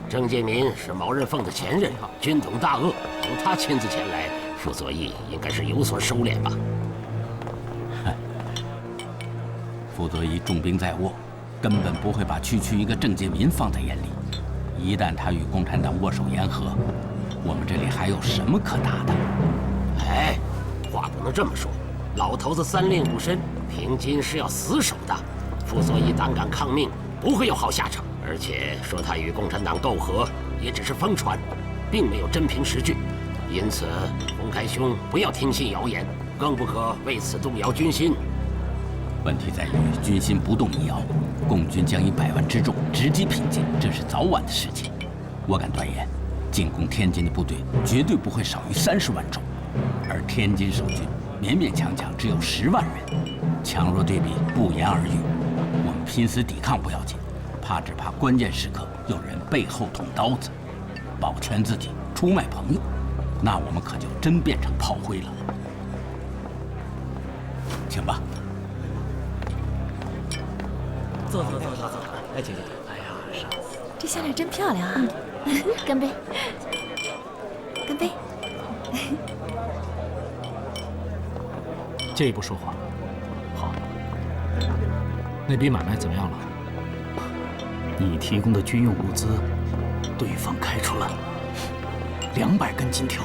郑介民是毛人凤的前任，军统大鳄，由他亲自前来，傅作义应该是有所收敛吧。傅作义重兵在握，根本不会把区区一个郑介民放在眼里。一旦他与共产党握手言和，我们这里还有什么可打的？哎，话不能这么说。老头子3令5申，平津是要死守的。傅作义胆敢抗命，不会有好下场。而且说他与共产党媾和，也只是疯传，并没有真凭实据。因此，洪开兄不要听信谣言，更不可为此动摇军心。问题在于军心不动一摇，共军将以100万之众直击平津，这是早晚的事情。我敢断言，进攻天津的部队绝对不会少于30万众，而天津守军勉勉强强只有10万人，强弱对比不言而喻。我们拼死抵抗不要紧，只怕关键时刻有人背后捅刀子，保全自己，出卖朋友，那我们可就真变成炮灰了。请吧。坐。哎，请。哎呀，傻子，这项链真漂亮啊！干杯！干杯！借一步说话。好。那笔买卖怎么样了？你提供的军用物资，对方开出了。200根金条。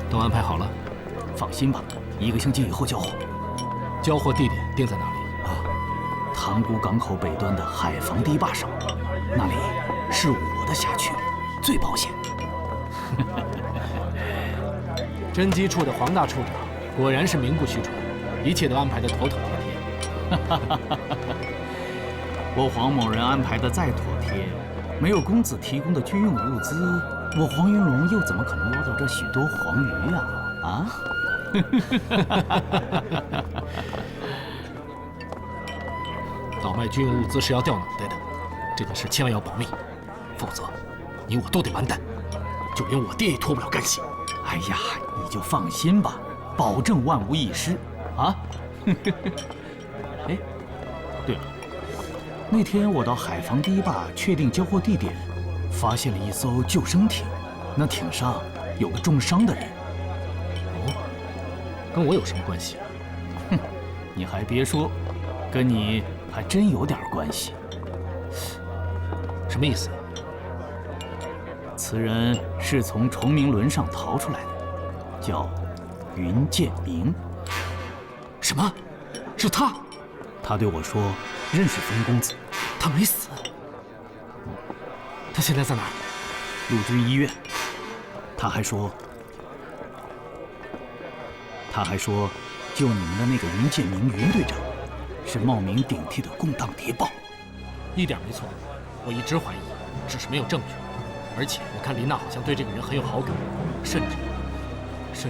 都安排好了？放心吧，1个星期以后交货。交货地点定在哪里？塘沽港口北端的海防堤坝上，那里是我的辖区，最保险。侦缉处的黄大处长果然是名不虚传，一切都安排得妥妥帖帖。我黄某人安排的再妥帖，没有公子提供的军用物资，我黄云龙又怎么可能捞到这许多黄鱼啊？啊？倒卖军用物资是要掉脑袋的，这件事千万要保密，否则你我都得完蛋，就连我爹也脱不了干系。哎呀，你就放心吧，保证万无一失啊！哎，对了，那天我到海防堤坝确定交货地点，发现了一艘救生艇，那艇上有个重伤的人。哦，跟我有什么关系？哼，你还别说，跟你还真有点关系。什么意思？此人是从崇明轮上逃出来的，叫云建明。什么？是他？他对我说认识冯公子，他没死。他现在在哪儿？陆军医院。他还说，救你们的那个云建明云队长，是冒名顶替的共党谍报。一点没错，我一直怀疑，只是没有证据。而且我看林娜好像对这个人很有好感，甚至什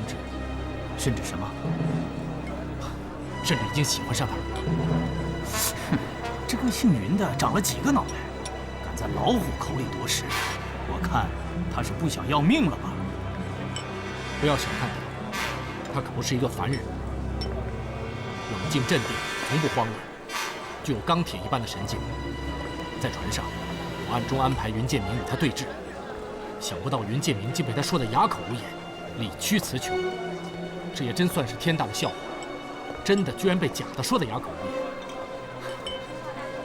么？甚至已经喜欢上他了。哼，这个姓云的长了几个脑袋，敢在老虎口里夺食，我看他是不想要命了吧？不要小看他，他可不是一个凡人，冷静镇定，从不慌乱，具有钢铁一般的神经。在船上，我暗中安排云建明与他对峙。想不到云建明竟被他说得哑口无言，理屈词穷，这也真算是天大的笑话。真的居然被假的说得哑口无言。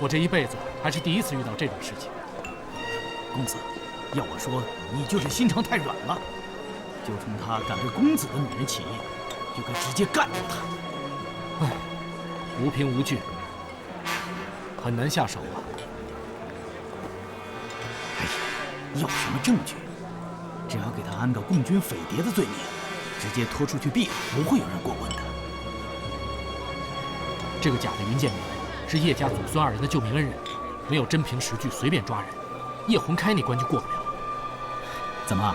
我这一辈子还是第一次遇到这种事情。公子，要我说，你就是心肠太软了。就冲他敢对公子的女人起义，就该直接干掉他。唉，无凭无据，很难下手啊。哎呀，要什么证据？只要给他安个共军匪谍的罪名，直接拖出去毙了，不会有人过问的。这个假的云建明是叶家祖孙2人的救命恩人，没有真凭实据随便抓人，叶洪开那关就过不了。怎么，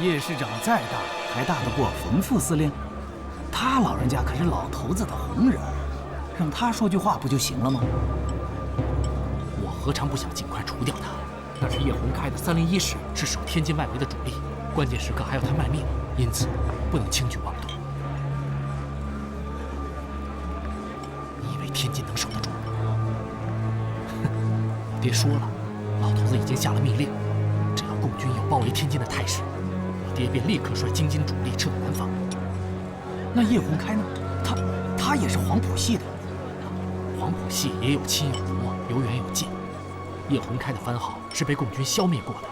叶师长再大还大得过冯副司令？他老人家可是老头子的红人，让他说句话不就行了吗？我何尝不想尽快除掉他？但是叶洪开的301师是守天津外围的主力，关键时刻还要他卖命，因此不能轻举妄动。你以为天津能守得住？爹说了，老头子已经下了命令，只要共军有包围天津的态势，我爹便立刻率京津主力撤到南方。那叶洪开呢？他也是黄埔系的。黄埔系也有亲有国，有远有近。叶洪开的番号是被共军消灭过的，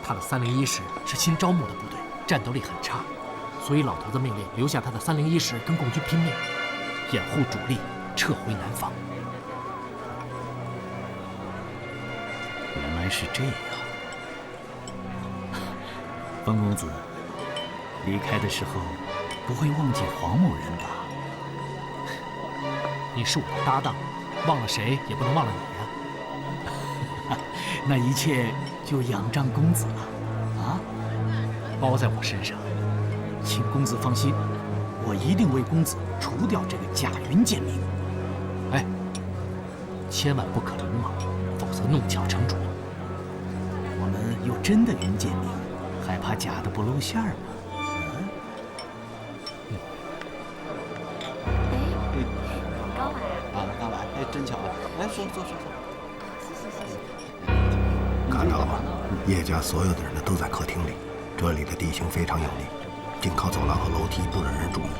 他的301师是新招募的部队，战斗力很差，所以老头子命令留下他的301师跟共军拼命，掩护主力撤回南方。原来是这样。冯公子离开的时候不会忘记黄某人吧？你是我的搭档，忘了谁也不能忘了你呀。那一切就仰仗公子了，啊？包在我身上，请公子放心，我一定为公子除掉这个假云建明。哎，千万不可鲁莽，否则弄巧成拙。我们有真的云建明，还怕假的不露馅吗？刚来啊？刚来，哎，真巧啊！来，坐。看到了吧？叶家所有的人呢都在客厅里，这里的地形非常有利，仅靠走廊和楼梯不惹人注意。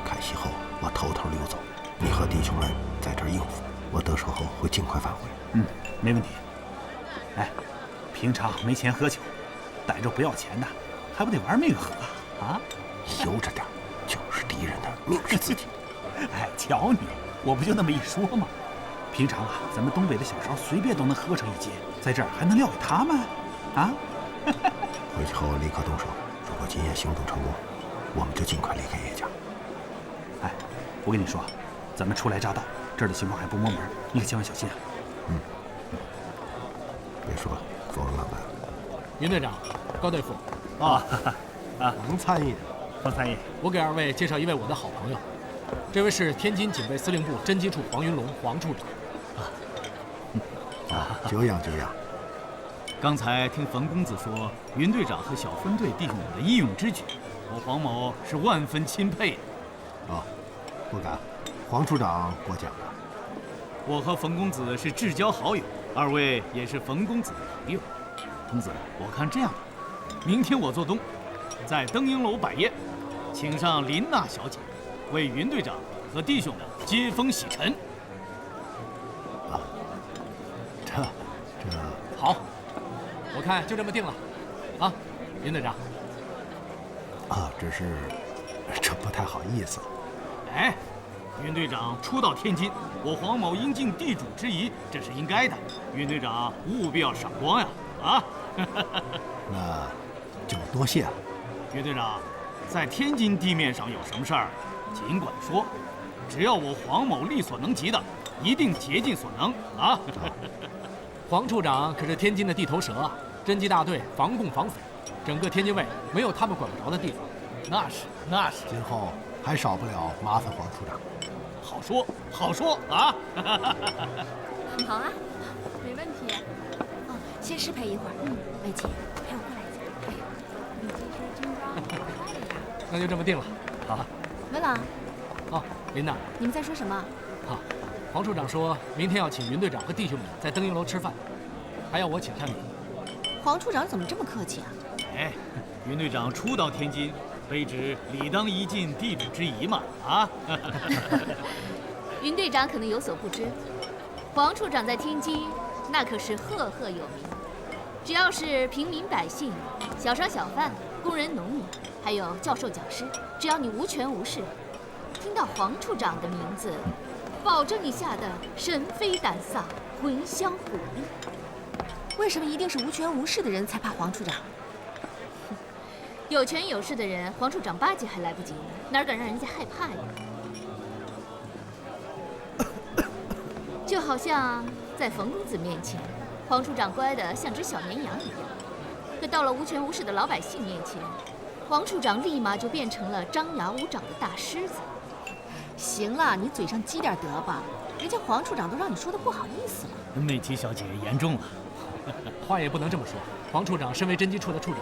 开席后我偷偷溜走，你和弟兄们在这儿应付，我得手后会尽快返回。嗯，没问题。哎，平常没钱喝酒，逮着不要钱的，还不得玩命喝啊？悠着点，就是敌人的命是自己。哎，瞧你，我不就那么一说吗？平常啊，咱们东北的小勺随便都能喝上一截，在这儿还能撂给他们？啊？回去后立刻动手。如果今夜行动成功，我们就尽快离开叶家。哎，我跟你说，咱们初来乍到，这儿的情况还不摸门，你可千万小心啊。别说了，走了慢慢。云队长，高大夫。王参议，王参议，我给二位介绍一位我的好朋友，这位是天津警备司令部侦缉处黄云龙，黄处长。久仰久仰。刚才听冯公子说，云队长和小分队弟兄们的义勇之举，我黄某是万分钦佩。不敢，黄处长过奖了。我和冯公子是至交好友，二位也是冯公子的朋友。公子，我看这样吧，明天我做东，在登英楼摆宴，请上林娜小姐，为云队长和弟兄们接风洗尘。这好，我看就这么定了，啊，林队长。这不太好意思。哎，云队长初到天津，我黄某应尽地主之谊，这是应该的。云队长务必要赏光呀！啊，那就多谢了。云队长，在天津地面上有什么事儿，尽管说，只要我黄某力所能及的，一定竭尽所能啊！黄处长可是天津的地头蛇啊，侦缉大队防共防匪，整个天津卫没有他们管不着的地方。那是。今后还少不了麻烦黄处长。好说啊！好啊，没问题。先失陪一会儿。魏姐，陪我过来一下。你这身军装好帅呀！那就这么定了。好。文朗。琳娜。你们在说什么？黄处长说明天要请云队长和弟兄们在登英楼吃饭，还要我请下你。黄处长怎么这么客气啊？哎，云队长初到天津，卑职理当一尽地主之谊嘛！啊！云队长可能有所不知，黄处长在天津那可是赫赫有名。只要是平民百姓、小商小贩、工人农民，还有教授讲师，只要你无权无势，听到黄处长的名字，保证你吓得神飞胆丧、魂销骨立。为什么一定是无权无势的人才怕黄处长？有权有势的人，黄处长巴结还来不及呢，哪敢让人家害怕呀？就好像在冯公子面前，黄处长乖得像只小绵羊一样；可到了无权无势的老百姓面前，黄处长立马就变成了张牙舞爪的大狮子。行了，你嘴上积点德吧，人家黄处长都让你说的不好意思了。美琪小姐言重了，话也不能这么说。黄处长身为侦缉处的处长，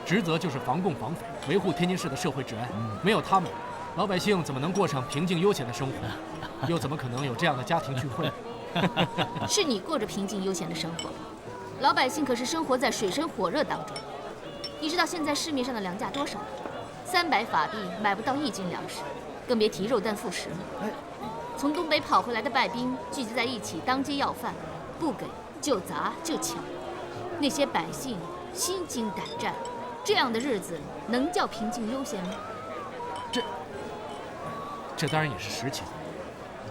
职责就是防共防匪，维护天津市的社会治安。没有他们，老百姓怎么能过上平静悠闲的生活？又怎么可能有这样的家庭聚会？是你过着平静悠闲的生活，老百姓可是生活在水深火热当中。你知道现在市面上的粮价多少？300法币买不到1斤粮食，更别提肉蛋副食了。从东北跑回来的败兵聚集在一起，当街要饭，不给就砸就抢。那些百姓心惊胆战，这样的日子能叫平静悠闲吗？这当然也是实情。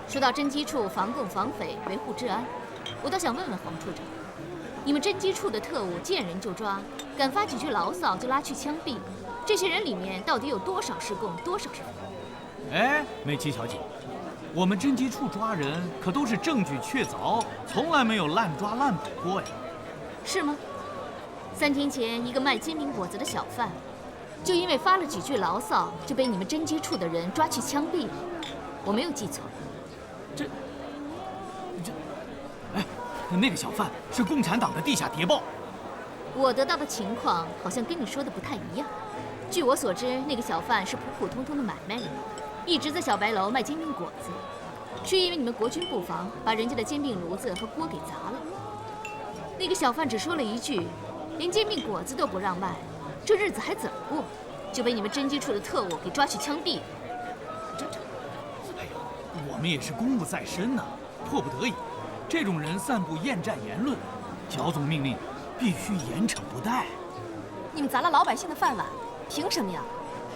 说到侦缉处防共防匪，维护治安，我倒想问问黄处长，你们侦缉处的特务见人就抓，敢发几句牢骚就拉去枪毙，这些人里面到底有多少是共，多少是匪？哎，美琪小姐，我们侦缉处抓人可都是证据确凿，从来没有滥抓滥捕过呀。是吗？3天前，一个卖煎饼果子的小贩，就因为发了几句牢骚，就被你们侦缉处的人抓去枪毙了。我没有记错。哎，那个小贩是共产党的地下谍报。我得到的情况好像跟你说的不太一样。据我所知，那个小贩是普普通通的买卖人，一直在小白楼卖煎饼果子，却因为你们国军布防，把人家的煎饼炉子和锅给砸了。那个小贩只说了一句，连煎饼果子都不让卖，这日子还怎么过？就被你们侦缉处的特务给抓去枪毙了。哎呦，我们也是公务在身呐，迫不得已，这种人散布厌战言论，剿总命令必须严惩不贷。你们砸了老百姓的饭碗，凭什么呀？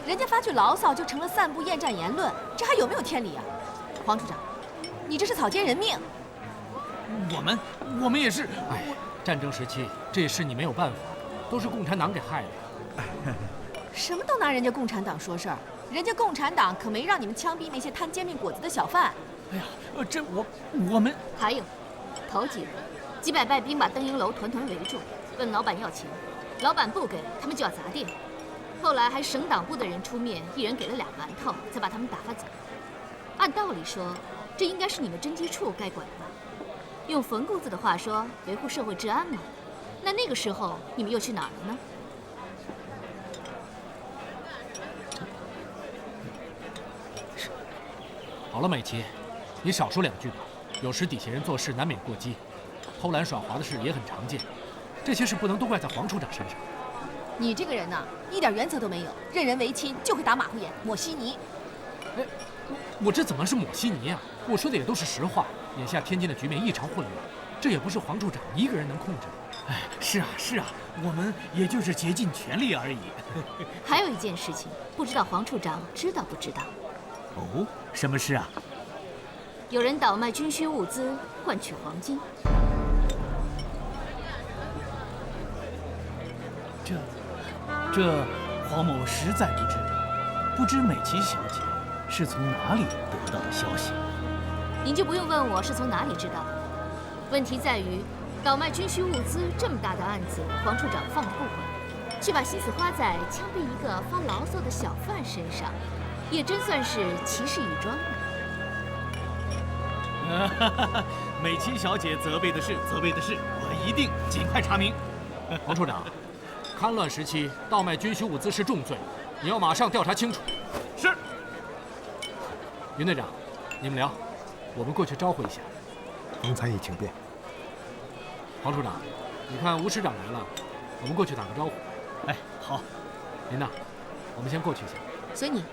人家发句牢骚就成了散布厌战言论，这还有没有天理啊？黄处长，你这是草菅人命。我们也是。哎，战争时期这也是你没有办法，都是共产党给害的。什么都拿人家共产党说事儿，人家共产党可没让你们枪毙那些摊煎饼果子的小贩。哎呀，我们还有，头几回几百败兵把登营楼团团围住，问老板要钱，老板不给，他们就要砸店。后来还省党部的人出面，一人给了2馒头，才把他们打发走。按道理说，这应该是你们侦缉处该管的吧？用冯公子的话说，维护社会治安嘛。那个时候你们又去哪儿了呢？好了，美琪，你少说2句吧。有时底下人做事难免过激，偷懒耍滑的事也很常见。这些事不能都怪在黄处长身上。你这个人呐，一点原则都没有，任人唯亲，就会打马虎眼、抹稀泥。哎，我这怎么是抹稀泥啊？我说的也都是实话。眼下天津的局面异常混乱，这也不是黄处长一个人能控制的。哎，是啊，我们也就是竭尽全力而已。还有一件事情，不知道黄处长知道不知道？哦，什么事啊？有人倒卖军需物资换取黄金。这黄某实在不知，不知美琪小姐是从哪里得到的消息？您就不用问我是从哪里知道的。问题在于，倒卖军需物资这么大的案子，黄处长放着不管，却把心思花在枪毙一个发牢骚的小贩身上，也真算是奇事一桩了。美琪小姐责备的是，我一定尽快查明。黄处长，戡乱时期倒卖军需物资是重罪，你要马上调查清楚。是。云队长，你们聊，我们过去招呼一下。冯参议请便。黄处长，你看吴师长来了，我们过去打个招呼。哎，好。林娜，我们先过去一下。随你。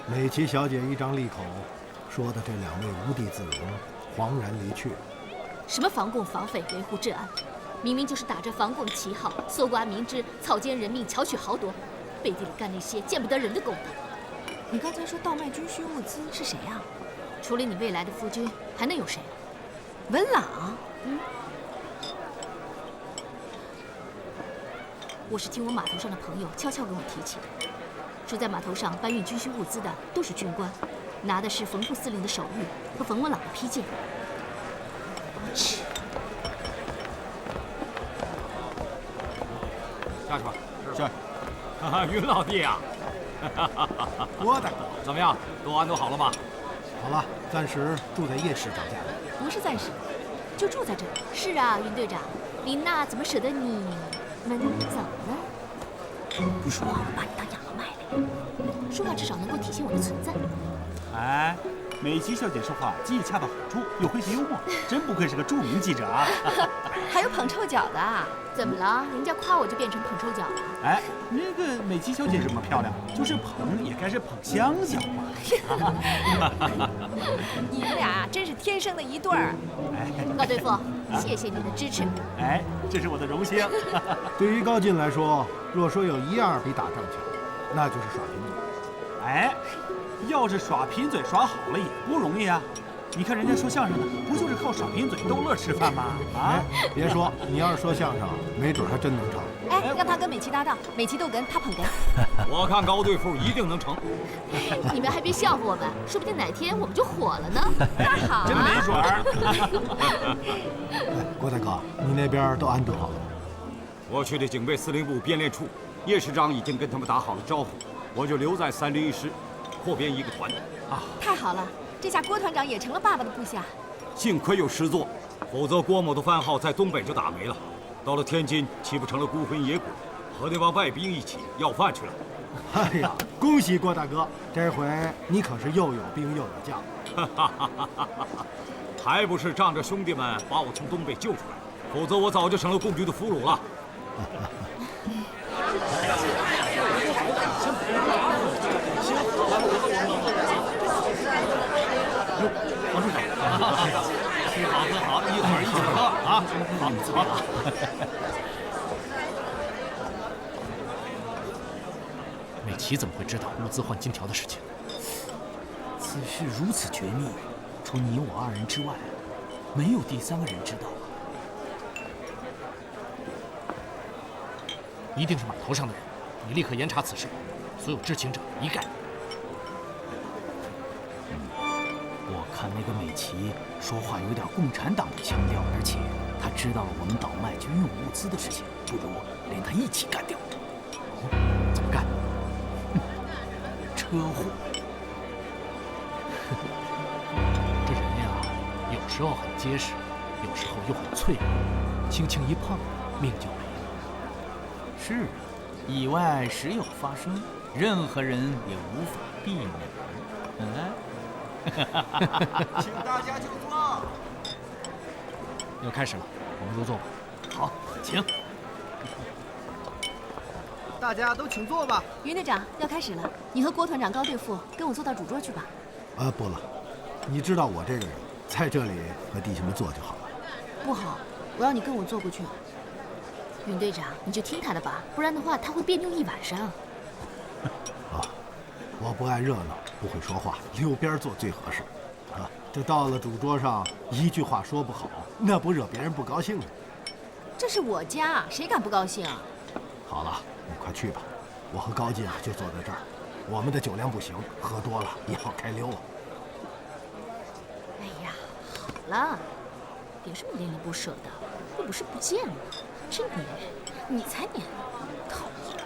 美琪小姐一张利口，说的这2位无地自容，惶然离去。什么防共防匪维护治安，明明就是打着防共旗号，搜刮民脂，草菅人命，巧取豪夺，背地里干那些见不得人的勾当。你刚才说倒卖军需物资是谁啊？除了你未来的夫君，还能有谁？文朗。我是听我码头上的朋友悄悄跟我提起的。说在码头上搬运军需物资的都是军官，拿的是冯副司令的手谕和冯文朗的批件。下去吧。是。云老弟啊，郭大哥，怎么样？都安顿好了吗？好了，暂时住在叶师长家里。不是暂时，就住在这里。是啊，云队长，林娜怎么舍得你们走呢？不说话，我把你当哑巴卖了。说话至少能够体现我的存在。哎，美琪小姐说话既恰到好处，又诙谐幽默，真不愧是个著名记者啊！还有捧臭脚的，怎么了？人家夸我就变成捧臭脚了？哎，那个美琪小姐这么漂亮，就是捧也该是捧香脚嘛。你们俩真是天生的一对儿。高队副，谢谢你的支持。哎，这是我的荣幸。对于高进来说，若说有一样比打仗强，那就是耍贫嘴。哎，要是耍贫嘴耍好了也不容易啊！你看人家说相声的，不就是靠耍贫嘴逗乐吃饭吗？啊！别说，你要是说相声，没准还真能成。哎，让他跟美琪搭档，美琪逗哏，他捧哏。我看高队副一定能成。你们还别笑话我们，说不定哪天我们就火了呢。那好啊，真没准儿。郭大哥，你那边都安顿好了吗？我去的警备司令部编练处，叶师长已经跟他们打好了招呼，我就留在301师，扩编一个团。啊，太好了！这下郭团长也成了爸爸的部下。幸亏有师座，否则郭某的番号在东北就打没了。到了天津，岂不成了孤魂野鬼，和那帮外兵一起要饭去了？哎呀，恭喜郭大哥，这回你可是又有兵又有将。还不是仗着兄弟们把我从东北救出来，否则我早就成了共军的俘虏了。王处长，吃好喝好，一会儿一起喝啊！好，走吧。美琪怎么会知道物资换金条的事情？此事如此绝密，除你我2人之外，没有第3个人知道。一定是码头上的人，你立刻严查此事，所有知情者一概。我看那个美琪说话有点共产党的腔调，而且他知道了我们倒卖军用物资的事情，不如连他一起干掉。怎么干？车祸。这人呀，有时候很结实，有时候又很脆弱，轻轻一碰，命就没了。是啊，意外时有发生，任何人也无法避免。请大家就坐。要开始了，我们入座吧。好，请。大家都请坐吧。云队长，要开始了，你和郭团长、高队副跟我坐到主桌去吧。不了，你知道我这个人，在这里和弟兄们坐就好了。不好，我要你跟我坐过去。云队长，你就听他的吧，不然的话他会别扭一晚上。我不爱热闹，不会说话，溜边坐最合适。这到了主桌上，一句话说不好，那不惹别人不高兴吗？这是我家，谁敢不高兴啊？好了，你快去吧，我和高进就坐在这儿。我们的酒量不行，喝多了也好开溜啊。哎呀，好了，别这么恋恋不舍的，又不是不见了，真黏，你才黏，讨厌。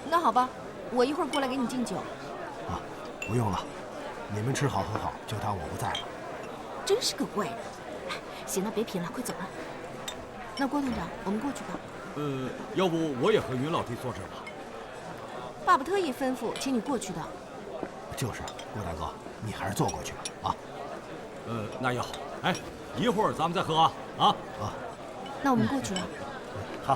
那好吧，我一会儿过来给你敬酒。不用了，你们吃好喝好，就当我不在了。真是个怪人。行了，别贫了，快走了。那郭团长，我们过去吧。要不我也和云老弟坐这儿吧。爸爸特意吩咐请你过去的。就是，郭大哥，你还是坐过去吧。啊。那也好。哎，一会儿咱们再喝啊。那我们过去了。好。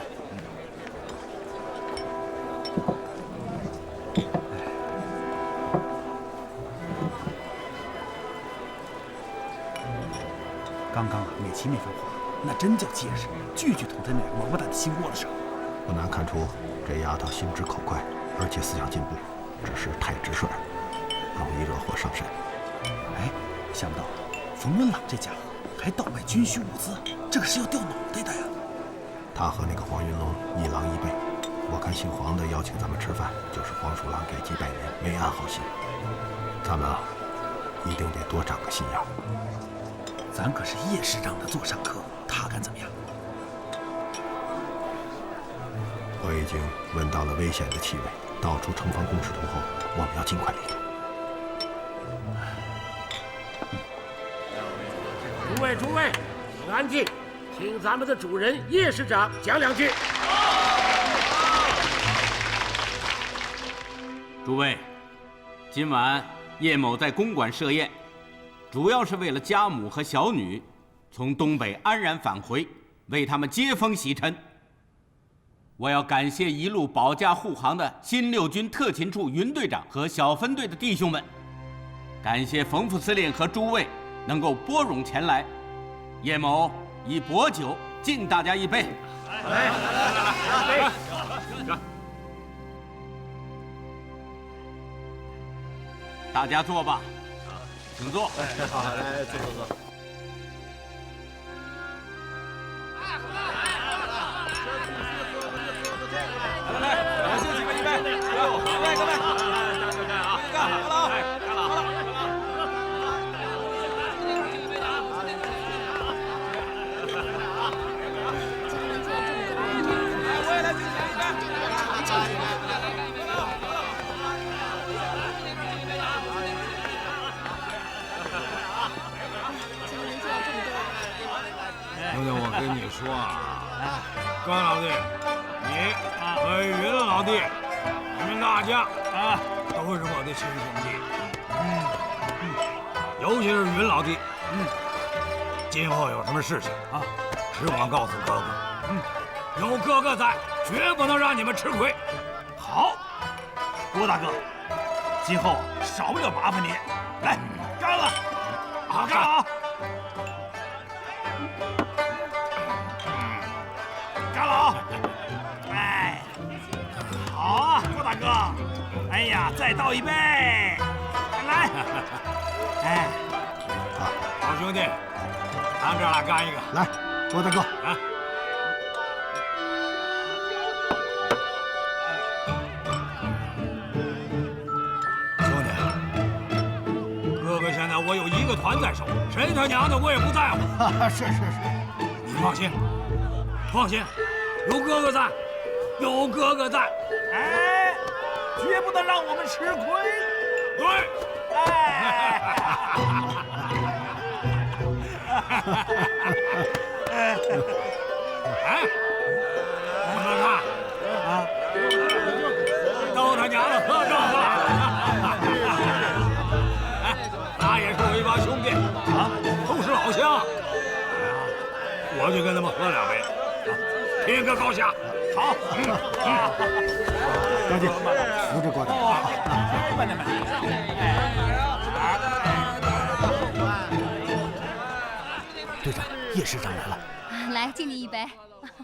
刚刚美琪那番话，那真叫结实，句句捅他那王八蛋的心窝子上。不难看出，这丫头心直口快，而且思想进步，只是太直率，容易惹祸上身。哎，想不到冯文朗这家伙还倒卖军需物资，这可是要掉脑袋的呀！他和那个黄云龙一狼一辈，我看姓黄的邀请咱们吃饭，就是黄鼠狼给鸡拜年，没安好心。咱们一定得多长个心眼。咱可是叶师长的座上客，他敢怎么样？我已经闻到了危险的气味，道出城防工事图后，我们要尽快离开。诸位，请安静，听咱们的主人叶师长讲2句。诸位，今晚叶某在公馆设宴，主要是为了家母和小女从东北安然返回，为他们接风洗尘。我要感谢一路保驾护航的新6军特勤处云队长和小分队的弟兄们，感谢冯副司令和诸位能够拨冗前来。叶某以薄酒敬大家一杯。来，大家坐吧，请坐。好，来坐。来，谢几位一杯。各位，干啊！干了啊！干了啊！我也来敬一杯。兄弟，我跟你说啊，高老弟，你和云老弟，你们大家都是我的亲兄弟。尤其是云老弟，今后有什么事情只管告诉哥哥，有哥哥在，绝不能让你们吃亏。好，郭大哥，今后少不了麻烦你。来，干了！干了啊！再倒一杯，来，哎，好兄弟，咱这俩干一个，来，郭大哥，来。兄弟，哥哥现在我有一个团在手，谁他娘的我也不在乎。是是是，你放心，放心，有哥哥在，有哥哥在，哎，绝不能让我们吃亏。对，哎。哎，你们看啊，都他娘的喝这个了！哎，那也是我一帮兄弟啊，都是老乡。我就跟他们喝两杯，拼个高下。好，高进，扶着郭大哥。慢点，慢点。队长，叶师长来了。来，敬你一杯。